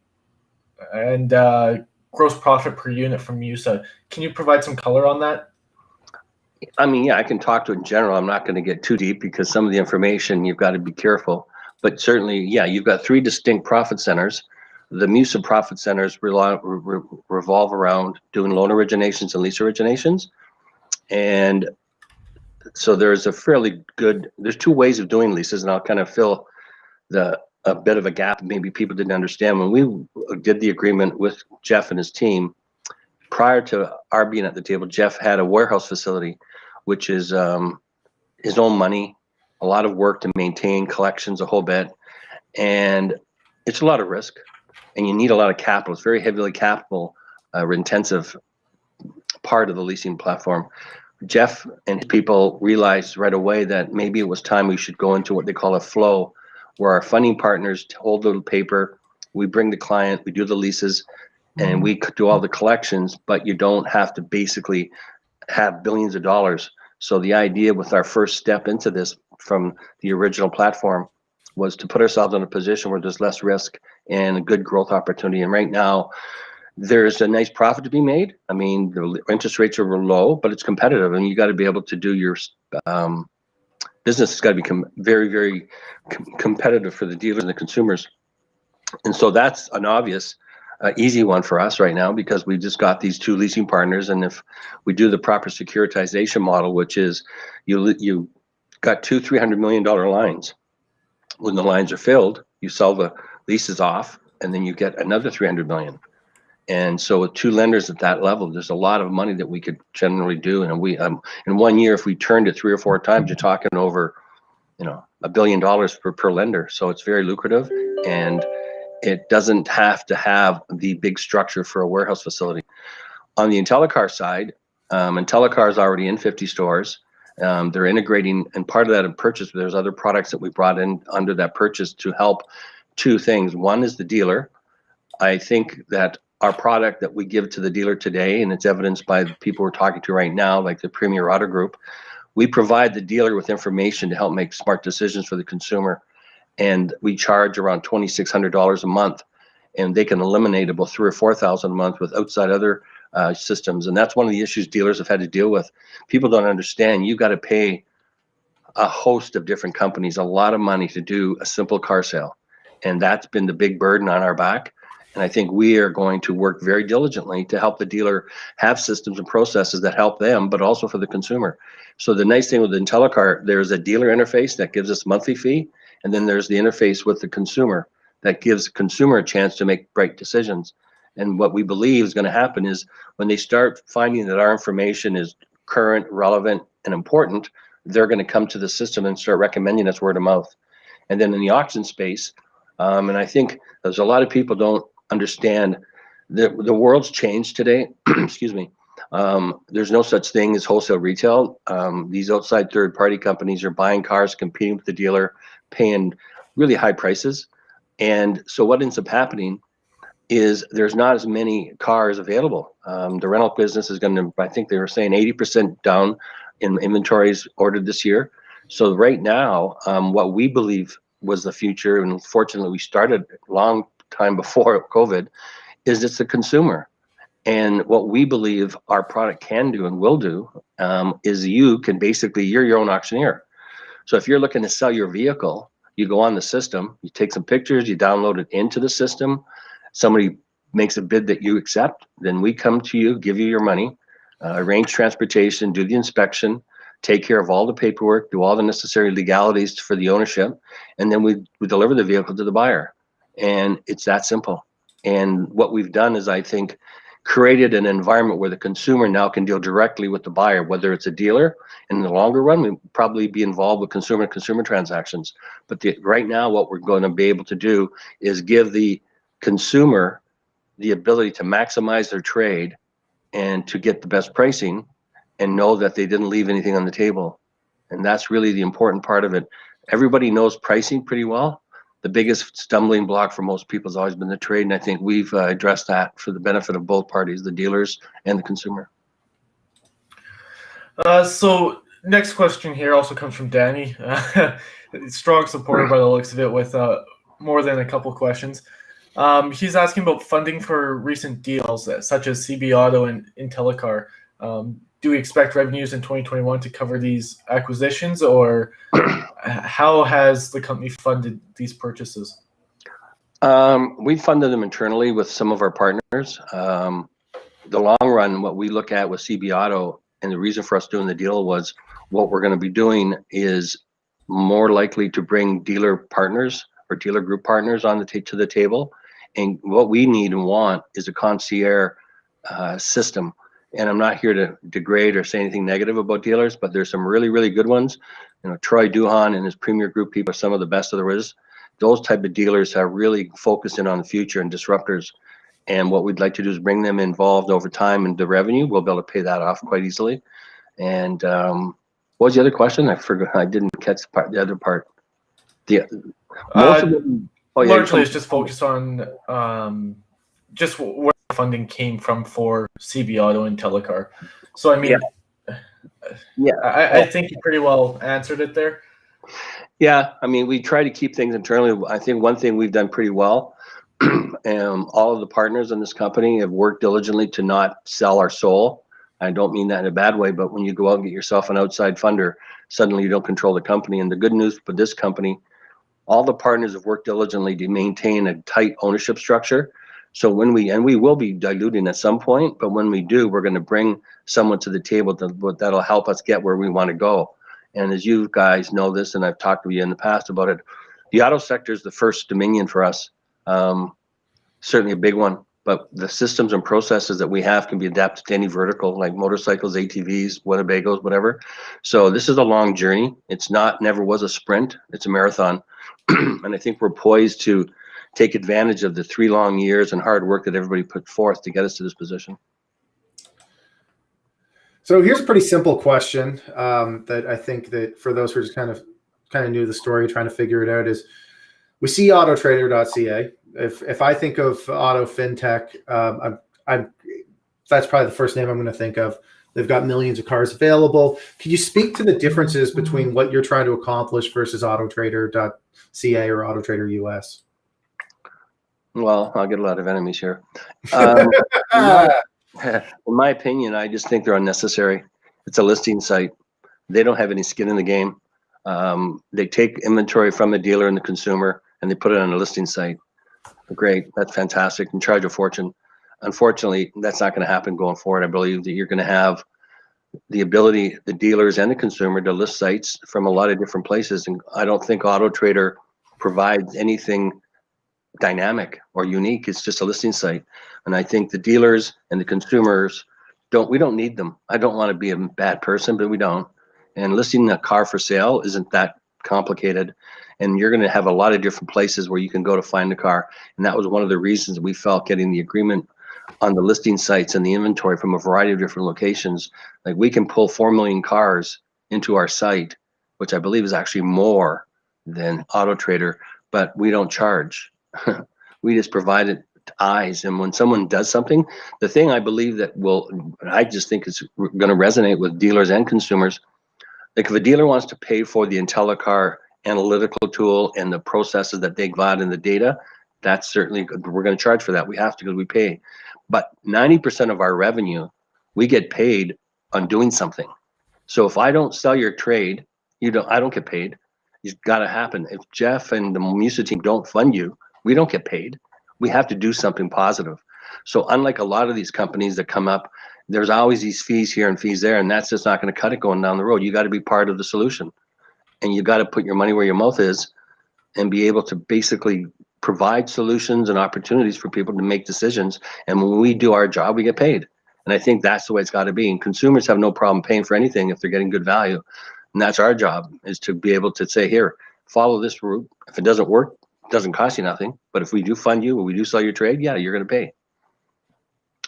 gross profit per unit from USA. Can you provide some color on that? I mean, yeah, I can talk to it in general. I'm not going to get too deep because some of the information you've got to be careful. But certainly, yeah, you've got 3 distinct profit centers. The MUSA profit centers revolve around doing loan originations and lease originations. And so there's there's 2 ways of doing leases, and I'll kind of fill a bit of a gap maybe people didn't understand. When we did the agreement with Jeff and his team, prior to our being at the table, Jeff had a warehouse facility, which is his own money, a lot of work to maintain, collections, a whole bit. And it's a lot of risk. And you need a lot of capital. It's very heavily capital intensive part of the leasing platform. Jeff and people realized right away that maybe it was time we should go into what they call a flow, where our funding partners hold the paper, we bring the client, we do the leases, and we do all the collections, but you don't have to basically have billions of dollars. So the idea with our first step into this from the original platform was to put ourselves in a position where there's less risk and a good growth opportunity. And right now, there's a nice profit to be made. I mean, the interest rates are low, but it's competitive, and you got to be able to do your business has got to become very, very competitive for the dealers and the consumers. And so that's an obvious, easy one for us right now, because we just got these 2 leasing partners. And if we do the proper securitization model, which is you got 2 $300 million lines. When the lines are filled, you sell the leases off, and then you get another 300 million. And so with 2 lenders at that level, there's a lot of money that we could generally do. And we in 1 year, if we turned it 3 or 4 times, you're talking over, $1 billion per lender. So it's very lucrative, and it doesn't have to have the big structure for a warehouse facility. On the IntelliCar side, IntelliCar is already in 50 stores. They're integrating, and part of that in purchase, there's other products that we brought in under that purchase to help 2 things. One is the dealer. I think that our product that we give to the dealer today, and it's evidenced by the people we're talking to right now, like the Premier Auto Group, we provide the dealer with information to help make smart decisions for the consumer. And we charge around $2,600 a month, and they can eliminate about $3,000 or $4,000 a month with outside other systems. And that's one of the issues dealers have had to deal with. People don't understand. You've got to pay a host of different companies a lot of money to do a simple car sale. And that's been the big burden on our back. And I think we are going to work very diligently to help the dealer have systems and processes that help them, but also for the consumer. So the nice thing with IntelliCar, there's a dealer interface that gives us monthly fee. And then there's the interface with the consumer that gives the consumer a chance to make right decisions. And what we believe is going to happen is when they start finding that our information is current, relevant, and important, they're going to come to the system and start recommending us word of mouth. And then in the auction space, and I think there's a lot of people don't understand that the world's changed today. Excuse me. There's no such thing as wholesale retail. These outside third-party companies are buying cars, competing with the dealer, paying really high prices. And so what ends up happening is there's not as many cars available. The rental business is going to, I think they were saying 80% down in inventories ordered this year. So right now, what we believe was the future, and unfortunately we started a long time before COVID, is it's the consumer. And what we believe our product can do and will do is you can basically, you're your own auctioneer. So if you're looking to sell your vehicle, you go on the system, you take some pictures, you download it into the system, somebody makes a bid that you accept, then we come to you, give you your money, arrange transportation, do the inspection, take care of all the paperwork, do all the necessary legalities for the ownership, and then we deliver the vehicle to the buyer. And it's that simple. And what we've done is, I think, created an environment where the consumer now can deal directly with the buyer, whether it's a dealer. In the longer run, we'll probably be involved with consumer transactions. But right now, what we're going to be able to do is give the consumer the ability to maximize their trade and to get the best pricing and know that they didn't leave anything on the table. And that's really the important part of it. Everybody knows pricing pretty well. The biggest stumbling block for most people has always been the trade, and I think we've addressed that for the benefit of both parties, the dealers and the consumer. So next question here also comes from Danny. Strong supporter by the looks of it, with more than a couple questions. He's asking about funding for recent deals such as CB Auto and IntelliCar. Do we expect revenues in 2021 to cover these acquisitions, or how has the company funded these purchases? We funded them internally with some of our partners. The long run, what we look at with CB Auto, and the reason for us doing the deal was what we're going to be doing is more likely to bring dealer partners or dealer group partners on to the table. And what we need and want is a concierge system. And I'm not here to degrade or say anything negative about dealers, but there's some really, really good ones. You know, Troy Duhan and his Premier Group people are some of the best there is. Those type of dealers are really focused in on the future and disruptors. And what we'd like to do is bring them involved over time, and the revenue, we'll be able to pay that off quite easily. And what was the other question? I forgot. I didn't catch the other part. Largely, it's just focused on just where funding came from for CB Auto and IntelliCar. So, I mean, I think you pretty well answered it there. Yeah, I mean, we try to keep things internally. I think one thing we've done pretty well, all of the partners in this company have worked diligently to not sell our soul. I don't mean that in a bad way, but when you go out and get yourself an outside funder, suddenly you don't control the company. And the good news for this company, all the partners have worked diligently to maintain a tight ownership structure. So when we will be diluting at some point, but when we do, we're going to bring someone to the table that'll help us get where we want to go. And as you guys know this, and I've talked to you in the past about it, the auto sector is the first dominion for us. Certainly a big one, but the systems and processes that we have can be adapted to any vertical, like motorcycles, ATVs, Winnebagos, whatever. So this is a long journey. It's never was a sprint. It's a marathon. And I think we're poised to take advantage of the 3 long years and hard work that everybody put forth to get us to this position. So here's a pretty simple question that I think that for those who are just kind of new to the story, trying to figure it out, is we see autotrader.ca. If I think of auto fintech, that's probably the first name I'm going to think of. They've got millions of cars available. Can you speak to the differences between what you're trying to accomplish versus autotrader.ca or autotrader US? Well, I'll get a lot of enemies here. In my opinion, I just think they're unnecessary. It's a listing site. They don't have any skin in the game. They take inventory from the dealer and the consumer, and they put it on a listing site. Great, that's fantastic, and charge a fortune. Unfortunately, that's not going to happen going forward. I believe that you're going to have the ability, the dealers and the consumer, to list sites from a lot of different places. And I don't think Auto Trader provides anything dynamic or unique. It's just a listing site. And I think the dealers and the consumers we don't need them. I don't want to be a bad person, but we don't. And listing a car for sale isn't that complicated. And you're going to have a lot of different places where you can go to find the car. And that was one of the reasons we felt getting the agreement on the listing sites and the inventory from a variety of different locations. Like, we can pull 4 million cars into our site, which I believe is actually more than Auto Trader, but we don't charge. We just provide it to eyes. And when someone does something, the thing I believe that I just think is going to resonate with dealers and consumers. Like, if a dealer wants to pay for the IntelliCar analytical tool and the processes that they got in the data, that's certainly good. We're going to charge for that. We have to, because we pay. But 90% of our revenue, we get paid on doing something. So if I don't sell your trade, I don't get paid. It's got to happen. If Jeff and the Musa team don't fund you, we don't get paid. We have to do something positive. So unlike a lot of these companies that come up, there's always these fees here and fees there, and that's just not going to cut it going down the road. You got to be part of the solution, and you got to put your money where your mouth is and be able to basically provide solutions and opportunities for people to make decisions. And when we do our job, we get paid. And I think that's the way it's got to be. And consumers have no problem paying for anything if they're getting good value. And that's our job, is to be able to say, here, follow this route. If it doesn't work, it doesn't cost you nothing. But if we do fund you, or we do sell your trade, yeah, you're going to pay.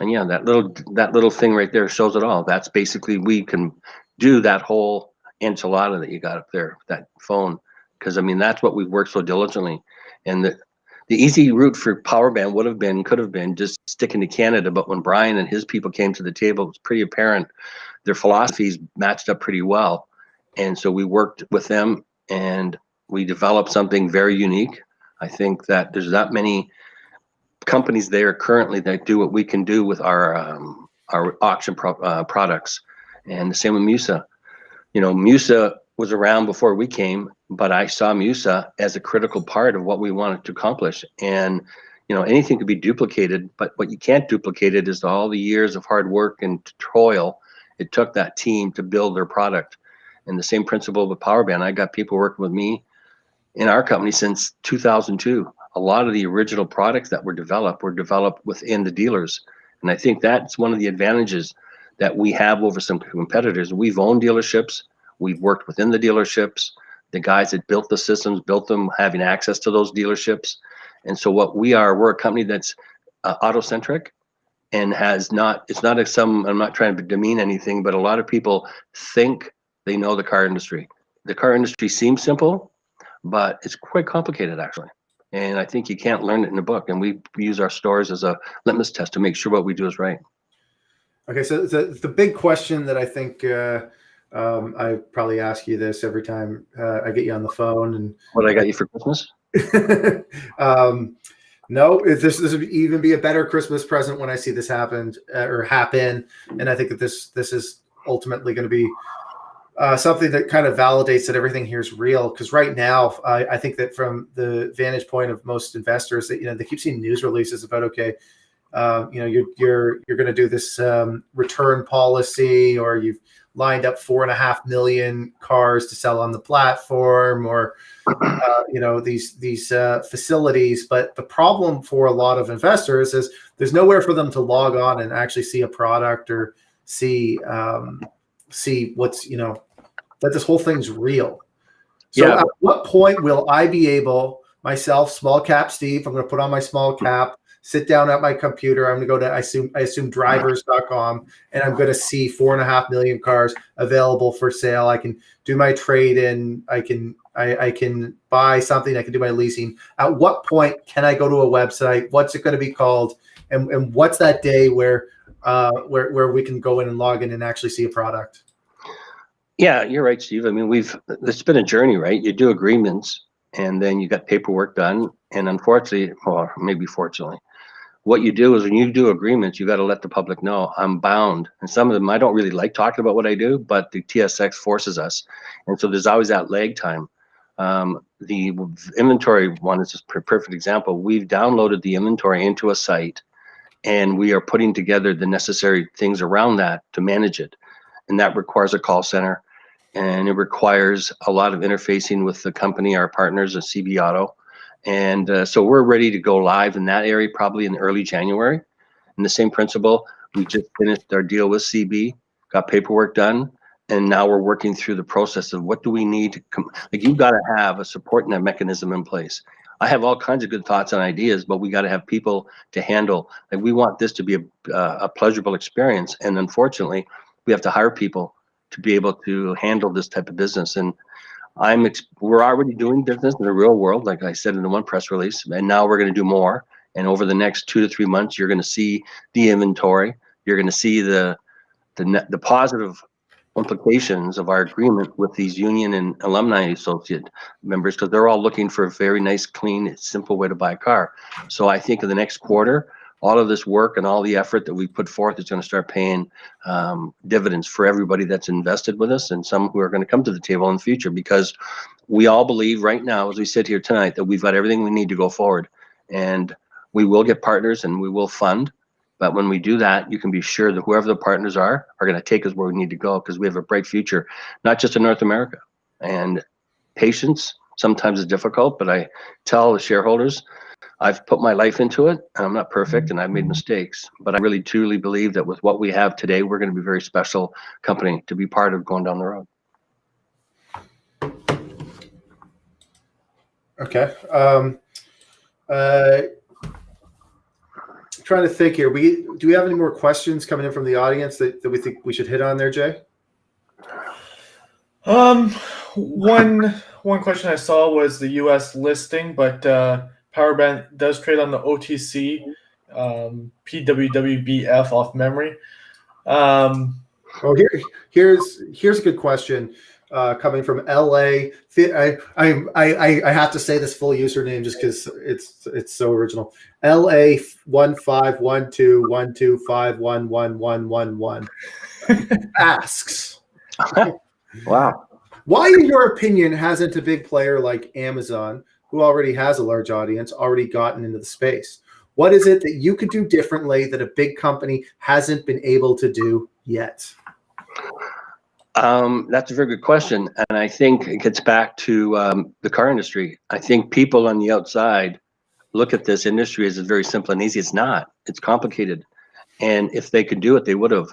And yeah, that little thing right there shows it all. That's basically, we can do that whole enchilada that you got up there, that phone. Because, I mean, that's what we've worked so diligently. And the easy route for Powerband could have been just sticking to Canada. But when Brian and his people came to the table, it was pretty apparent their philosophies matched up pretty well. And so we worked with them, and we developed something very unique. I think that there's that many companies there currently that do what we can do with our auction products. And the same with Musa. Musa was around before we came, but I saw Musa as a critical part of what we wanted to accomplish. And anything could be duplicated, but what you can't duplicate it is all the years of hard work and toil it took that team to build their product. And the same principle with Powerband. I got people working with me in our company since 2002. A lot of the original products that were developed within the dealers. And I think that's one of the advantages that we have over some competitors. We've owned dealerships. We've worked within the dealerships. The guys that built the systems, built them, having access to those dealerships. And so we're a company that's auto-centric, and it's not I'm not trying to demean anything, but a lot of people think they know the car industry. The car industry seems simple, but it's quite complicated, actually. And I think you can't learn it in a book. And we use our stores as a litmus test to make sure what we do is right. Okay, so the big question that I think I probably ask you this every time I get you on the phone. And what I got you for Christmas? No, this would even be a better Christmas present when I see this happen. And I think that this is ultimately going to be something that kind of validates that everything here is real. Because right now, I think that from the vantage point of most investors, that they keep seeing news releases about, okay, you're going to do this return policy, or you've lined up 4.5 million cars to sell on the platform, or these facilities. But the problem for a lot of investors is there's nowhere for them to log on and actually see a product or see what's that this whole thing's real. So yeah. At what point will I be able, myself, SmallCapSteve, I'm going to put on my small cap, sit down at my computer, I'm going to go to I assume drivers.com, and I'm going to see 4.5 million cars available for sale. I can do my trade in, I can buy something, I can do my leasing. At what point can I go to a website? What's it going to be called? And what's that day where we can go in and log in and actually see a product? Yeah, you're right, Steve. I mean, it's been a journey, right? You do agreements, and then you got paperwork done. And unfortunately, or maybe fortunately, what you do is when you do agreements, you got to let the public know I'm bound. And some of them, I don't really like talking about what I do, but the TSX forces us. And so there's always that lag time. The inventory one is just a perfect example. We've downloaded the inventory into a site, and we are putting together the necessary things around that to manage it. And that requires a call center, and it requires a lot of interfacing with the company, our partners at CB Auto. And so we're ready to go live in that area probably in early January. And the same principle, we just finished our deal with CB, got paperwork done, and now we're working through the process of what do we need to like, you've got to have a support net mechanism in place. I have all kinds of good thoughts and ideas, but we got to have people to handle. Like, we want this to be a pleasurable experience, and unfortunately, we have to hire people to be able to handle this type of business. And we're already doing business in the real world, like I said in the one press release, and now we're going to do more. And over the next 2 to 3 months, you're going to see the inventory. You're going to see the positive implications of our agreement with these union and alumni associate members, because they're all looking for a very nice, clean, simple way to buy a car. So I think in the next quarter, all of this work and all the effort that we put forth is going to start paying dividends for everybody that's invested with us, and some who are going to come to the table in the future, because we all believe right now, as we sit here tonight, that we've got everything we need to go forward. And we will get partners and we will fund. But when we do that, you can be sure that whoever the partners are going to take us where we need to go, because we have a bright future, not just in North America. And patience sometimes is difficult, but I tell the shareholders, I've put my life into it, and I'm not perfect, and I've made mistakes, but I really truly believe that with what we have today, we're going to be a very special company to be part of going down the road. Okay. Trying to think here. Do we have any more questions coming in from the audience that we think we should hit on there, Jay? One question I saw was the U.S. listing, but Powerband does trade on the OTC, PBXWF off memory. Here's a good question coming from LA. I have to say this full username just because it's so original. LA 151212511111 asks. Wow. Why, in your opinion, hasn't a big player like Amazon, who already has a large audience, already gotten into the space? What is it that you could do differently that a big company hasn't been able to do yet? That's a very good question. And I think it gets back to the car industry. I think people on the outside look at this industry as very simple and easy. It's not. It's complicated. And if they could do it, they would have.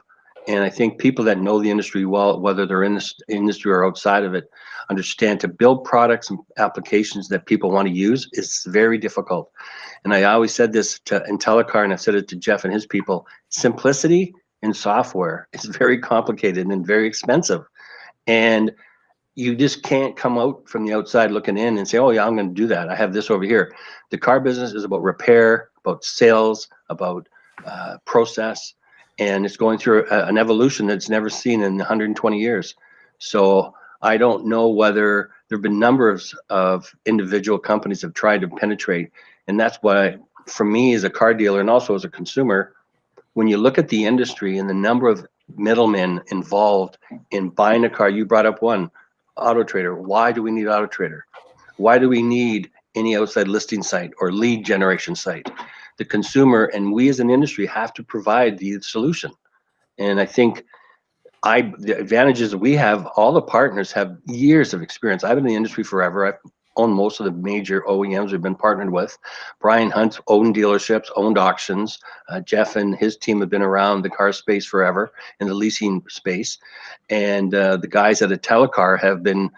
And I think people that know the industry well, whether they're in this industry or outside of it, understand to build products and applications that people want to use is very difficult. And I always said this to IntelliCar, and I've said it to Jeff and his people: simplicity in software is very complicated and very expensive. And you just can't come out from the outside looking in and say, oh yeah, I'm going to do that. I have this over here. The car business is about repair, about sales, about process. And it's going through an evolution that's never seen in 120 years. So I don't know whether there have been numbers of individual companies have tried to penetrate. And that's why, for me as a car dealer and also as a consumer, when you look at the industry and the number of middlemen involved in buying a car, you brought up one, Auto Trader. Why do we need Auto Trader? Why do we need any outside listing site or lead generation site? The consumer and we as an industry have to provide the solution. And I think the advantages we have, all the partners have years of experience. I've been in the industry forever. I've owned most of the major OEMs we've been partnered with. Brian Hunt's owned dealerships, owned auctions. Jeff and his team have been around the car space forever, in the leasing space. And the guys at IntelliCar have been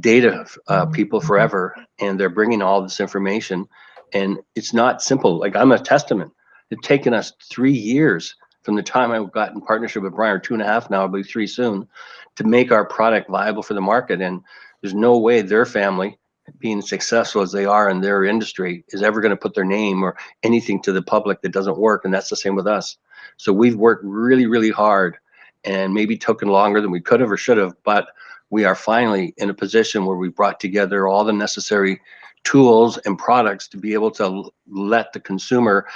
data people forever, and they're bringing all this information. And it's not simple. Like, I'm a testament. It's taken us 3 years from the time I got in partnership with Brian, or 2.5 now, I'll be 3 soon, to make our product viable for the market. And there's no way their family, being successful as they are in their industry, is ever going to put their name or anything to the public that doesn't work. And that's the same with us. So we've worked really, really hard, and maybe taken longer than we could have or should have, but we are finally in a position where we brought together all the necessary tools and products to be able to let the consumer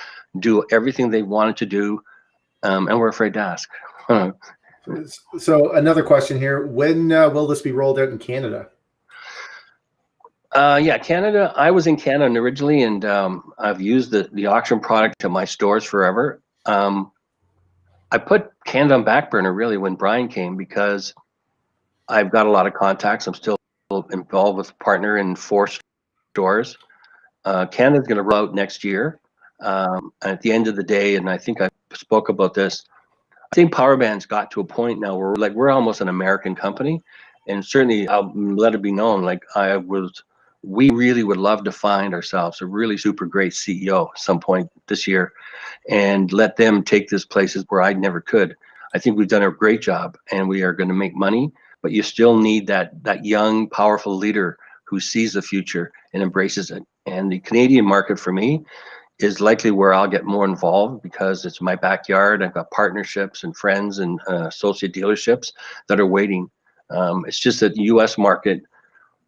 do everything they wanted to do, and we're afraid to ask. So another question here: when will this be rolled out in Canada? Yeah, Canada. I was in Canada originally, and I've used the auction product at my stores forever. I put Canada on back burner really when Brian came, because I've got a lot of contacts. I'm still involved with a partner in 4 stores. Canada's going to roll out next year. At the end of the day, and I think I spoke about this, I think Powerband's got to a point now where we're almost an American company, and certainly I'll let it be known, we really would love to find ourselves a really super great CEO at some point this year, and let them take this places where I never could. I think we've done a great job, and we are going to make money, but you still need that young, powerful leader who sees the future and embraces it. And the Canadian market for me is likely where I'll get more involved, because it's my backyard. I've got partnerships and friends and associate dealerships that are waiting. It's just that the U.S. market,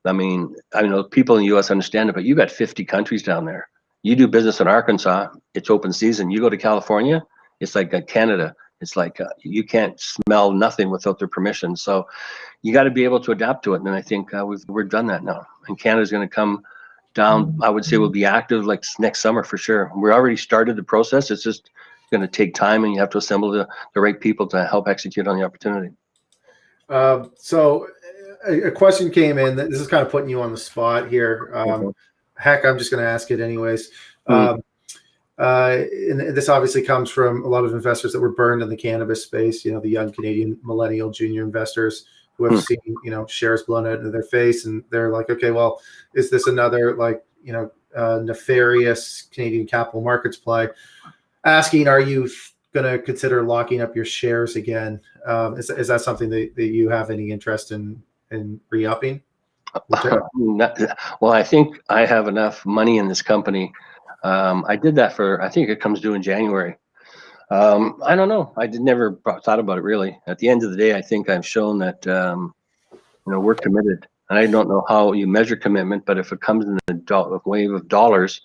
I know people in the U.S. understand it, but you got 50 countries down there. You do business in Arkansas, it's open season. You go to California, it's like Canada. It's like you can't smell nothing without their permission. So you got to be able to adapt to it. And I think we've done that now. And Canada's going to come down. I would say we'll be active like next summer for sure. We already started the process. It's just going to take time, and you have to assemble the right people to help execute on the opportunity. So a question came in. This is kind of putting you on the spot here. Heck, I'm just going to ask it anyways. And this obviously comes from a lot of investors that were burned in the cannabis space. The young Canadian millennial junior investors who have seen, shares blown out into their face, and they're like, okay, well, is this another nefarious Canadian capital markets play? Asking, are you going to consider locking up your shares again? Is that something that you have any interest in re-upping? Well, I think I have enough money in this company. I did that I think it comes due in January. I don't know. I never thought about it really. At the end of the day, I think I've shown that we're committed. And I don't know how you measure commitment, but if it comes in a wave of dollars,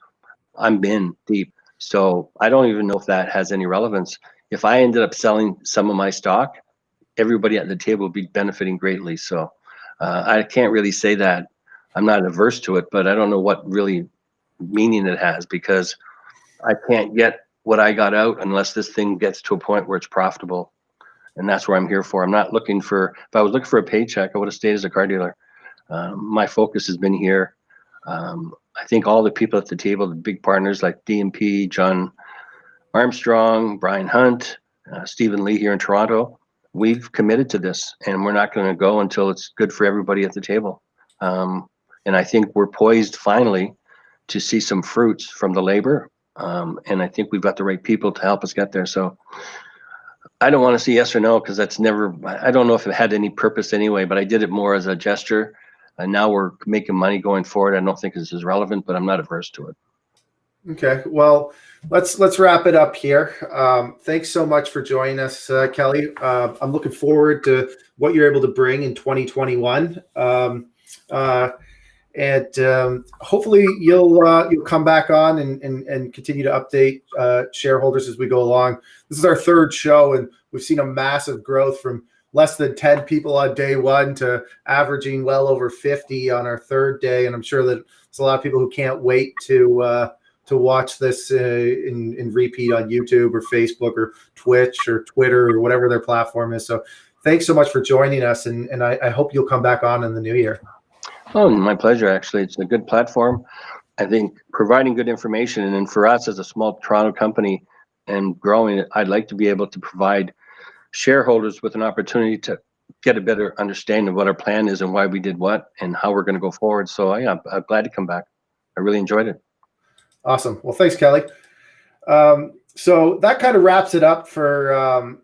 I'm in deep. So I don't even know if that has any relevance. If I ended up selling some of my stock, everybody at the table would be benefiting greatly. So I can't really say that. I'm not averse to it, but I don't know what really meaning it has, because I can't get what I got out unless this thing gets to a point where it's profitable. And that's where I'm here for. I'm not looking for, if I was looking for a paycheck, I would have stayed as a car dealer. My focus has been here. I think all the people at the table, the big partners like DMP, John Armstrong, Brian Hunt, Stephen Lee here in Toronto, we've committed to this, and we're not going to go until it's good for everybody at the table. And I think we're poised finally to see some fruits from the labor. And I think we've got the right people to help us get there. So I don't want to say yes or no, because I don't know if it had any purpose anyway, but I did it more as a gesture. And now we're making money going forward. I don't think this is relevant, but I'm not averse to it. Okay, well, let's wrap it up here. Thanks so much for joining us, Kelly. I'm looking forward to what you're able to bring in 2021. And hopefully you'll come back on and continue to update shareholders as we go along. This is our 3rd show, and we've seen a massive growth from less than 10 people on day 1 to averaging well over 50 on our 3rd day. And I'm sure that there's a lot of people who can't wait to watch this in repeat on YouTube or Facebook or Twitch or Twitter or whatever their platform is. So thanks so much for joining us, and I hope you'll come back on in the new year. Oh, my pleasure, actually. It's a good platform. I think providing good information, and then for us as a small Toronto company and growing it, I'd like to be able to provide shareholders with an opportunity to get a better understanding of what our plan is and why we did what and how we're going to go forward. So yeah, I'm glad to come back. I really enjoyed it. Awesome. Well, thanks, Kelly. So that kind of wraps it up for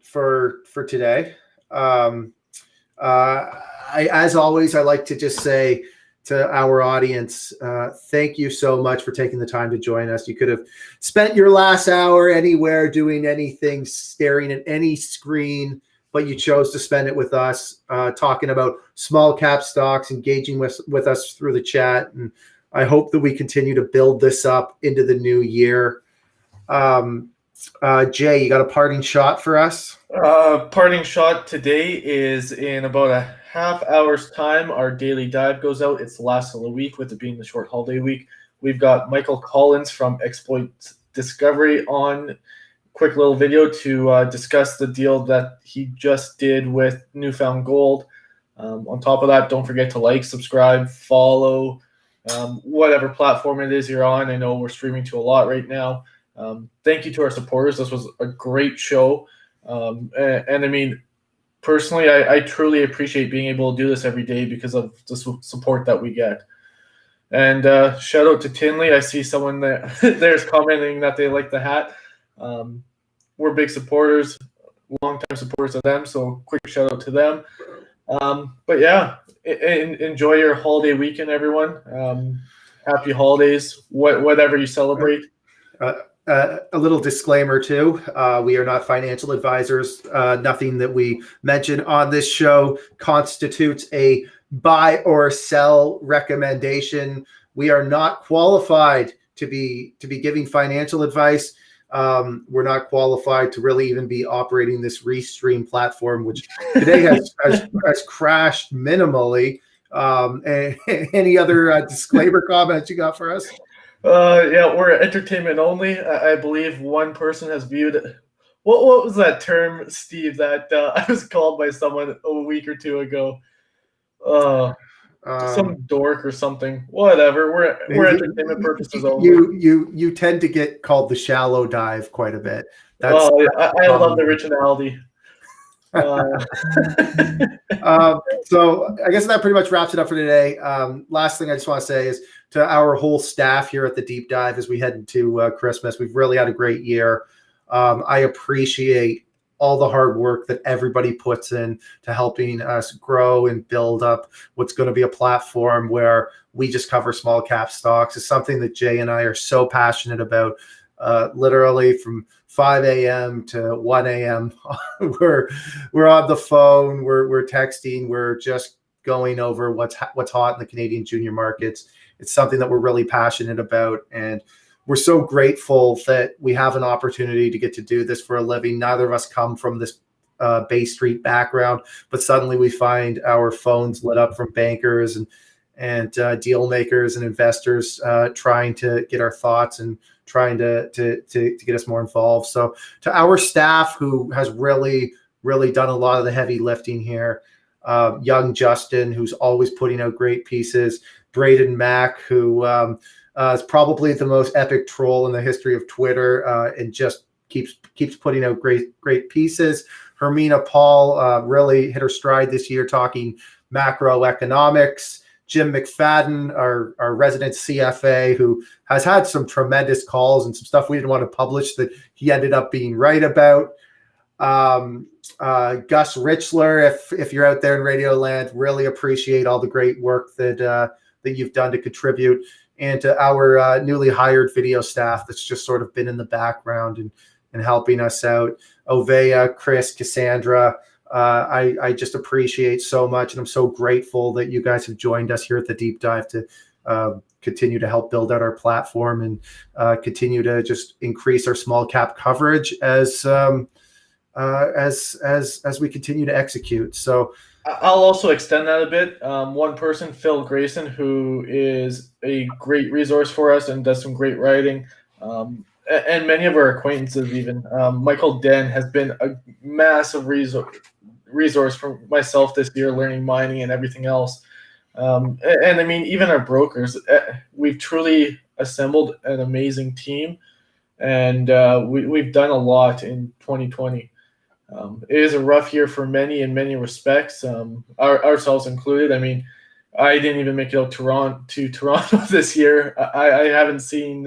today. As always, I like to just say to our audience, thank you so much for taking the time to join us. You could have spent your last hour anywhere doing anything, staring at any screen, but you chose to spend it with us, talking about small cap stocks, engaging with us through the chat. And I hope that we continue to build this up into the new year. Jay, you got a parting shot for us? Parting shot today is in about a half hour's time. Our daily dive goes out. It's the last of the week, with it being the short holiday week. We've got Michael Collins from Exploit Discovery on. Quick little video to discuss the deal that he just did with Newfound Gold. On top of that, don't forget to like, subscribe, follow, whatever platform it is you're on. I know we're streaming to a lot right now. Thank you to our supporters. This was a great show. And I mean, personally, I truly appreciate being able to do this every day because of the support that we get. And shout out to Tinley. I see someone there's commenting that they like the hat. We're big supporters, long-time supporters of them, so quick shout out to them. But yeah, enjoy your holiday weekend, everyone. Happy holidays, whatever you celebrate. A little disclaimer too, we are not financial advisors. Nothing that we mention on this show constitutes a buy or sell recommendation. We are not qualified to be giving financial advice. We're not qualified to really even be operating this Restream platform, which today has crashed minimally. Any other disclaimer comments you got for us? Yeah, we're entertainment only. I believe one person has viewed it. What was that term, Steve, that I was called by someone a week or two ago? Some dork or something. Whatever. We're entertainment purposes only. You tend to get called the shallow dive quite a bit. I love the originality. So I guess that pretty much wraps it up for today. Last thing I just want to say is to our whole staff here at the Deep Dive as we head into Christmas, we've really had a great year. I appreciate all the hard work that everybody puts in to helping us grow and build up what's going to be a platform where we just cover small cap stocks. It's something that Jay and I are so passionate about. Literally from 5 a.m. to 1 a.m. we're on the phone, we're texting, we're just going over what's hot in the Canadian junior markets. It's something that we're really passionate about, and we're so grateful that we have an opportunity to get to do this for a living. Neither of us come from this Bay Street background, but suddenly we find our phones lit up from bankers and deal makers and investors trying to get our thoughts and trying to get us more involved. So to our staff who has really done a lot of the heavy lifting here, young Justin, who's always putting out great pieces, Braden Mack, who is probably the most epic troll in the history of Twitter, and just keeps putting out great pieces. Hermina Paul really hit her stride this year talking macroeconomics. Jim McFadden, our resident CFA, who has had some tremendous calls and some stuff we didn't want to publish that he ended up being right about. Gus Richler, if you're out there in Radio Land, really appreciate all the great work that you've done to contribute. And to our newly hired video staff that's just sort of been in the background and helping us out. Ovea, Chris, Cassandra, I just appreciate so much, and I'm so grateful that you guys have joined us here at the Deep Dive to continue to help build out our platform and continue to just increase our small cap coverage as we continue to execute. So I'll also extend that a bit. One person, Phil Grayson, who is a great resource for us and does some great writing, and many of our acquaintances even. Michael Den has been a massive resource for myself this year, learning mining and everything else. And I mean, even our brokers, we've truly assembled an amazing team, and we've done a lot in 2020. It is a rough year for many in many respects, ourselves included. I mean, I didn't even make it out to Toronto this year. I haven't seen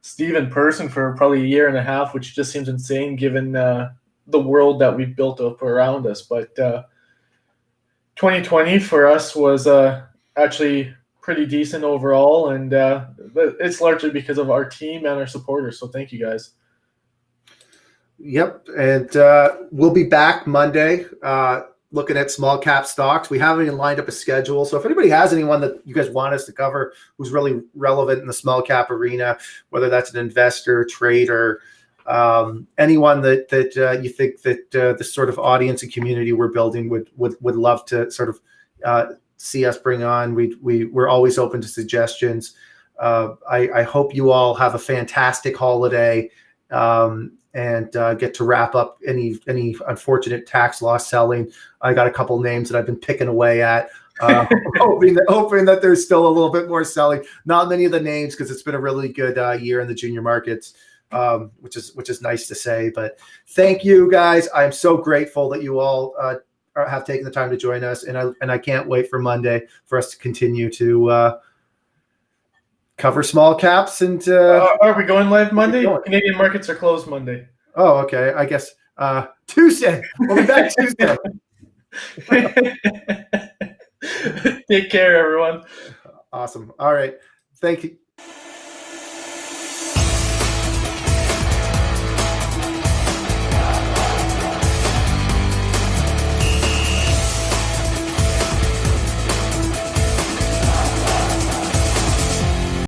Steve in person for probably a year and a half, which just seems insane given the world that we've built up around us. But 2020 for us was actually pretty decent overall, and it's largely because of our team and our supporters. So thank you guys. Yep, and we'll be back Monday. looking at small cap stocks. We haven't even lined up a schedule. So if anybody has anyone that you guys want us to cover who's really relevant in the small cap arena, whether that's an investor, trader, anyone that you think that this sort of audience and community we're building would love to sort of see us bring on, we're always open to suggestions. I hope you all have a fantastic holiday. And get to wrap up any unfortunate tax loss selling. I got a couple names that I've been picking away at, hoping that there's still a little bit more selling. Not many of the names because it's been a really good year in the junior markets, which is nice to say. But thank you guys. I'm so grateful that you all have taken the time to join us, and I can't wait for Monday for us to continue to cover small caps. And are we going live Monday? Canadian markets are closed Monday. Oh, okay. I guess Tuesday. We'll be back Tuesday. Take care, everyone. Awesome. All right. Thank you.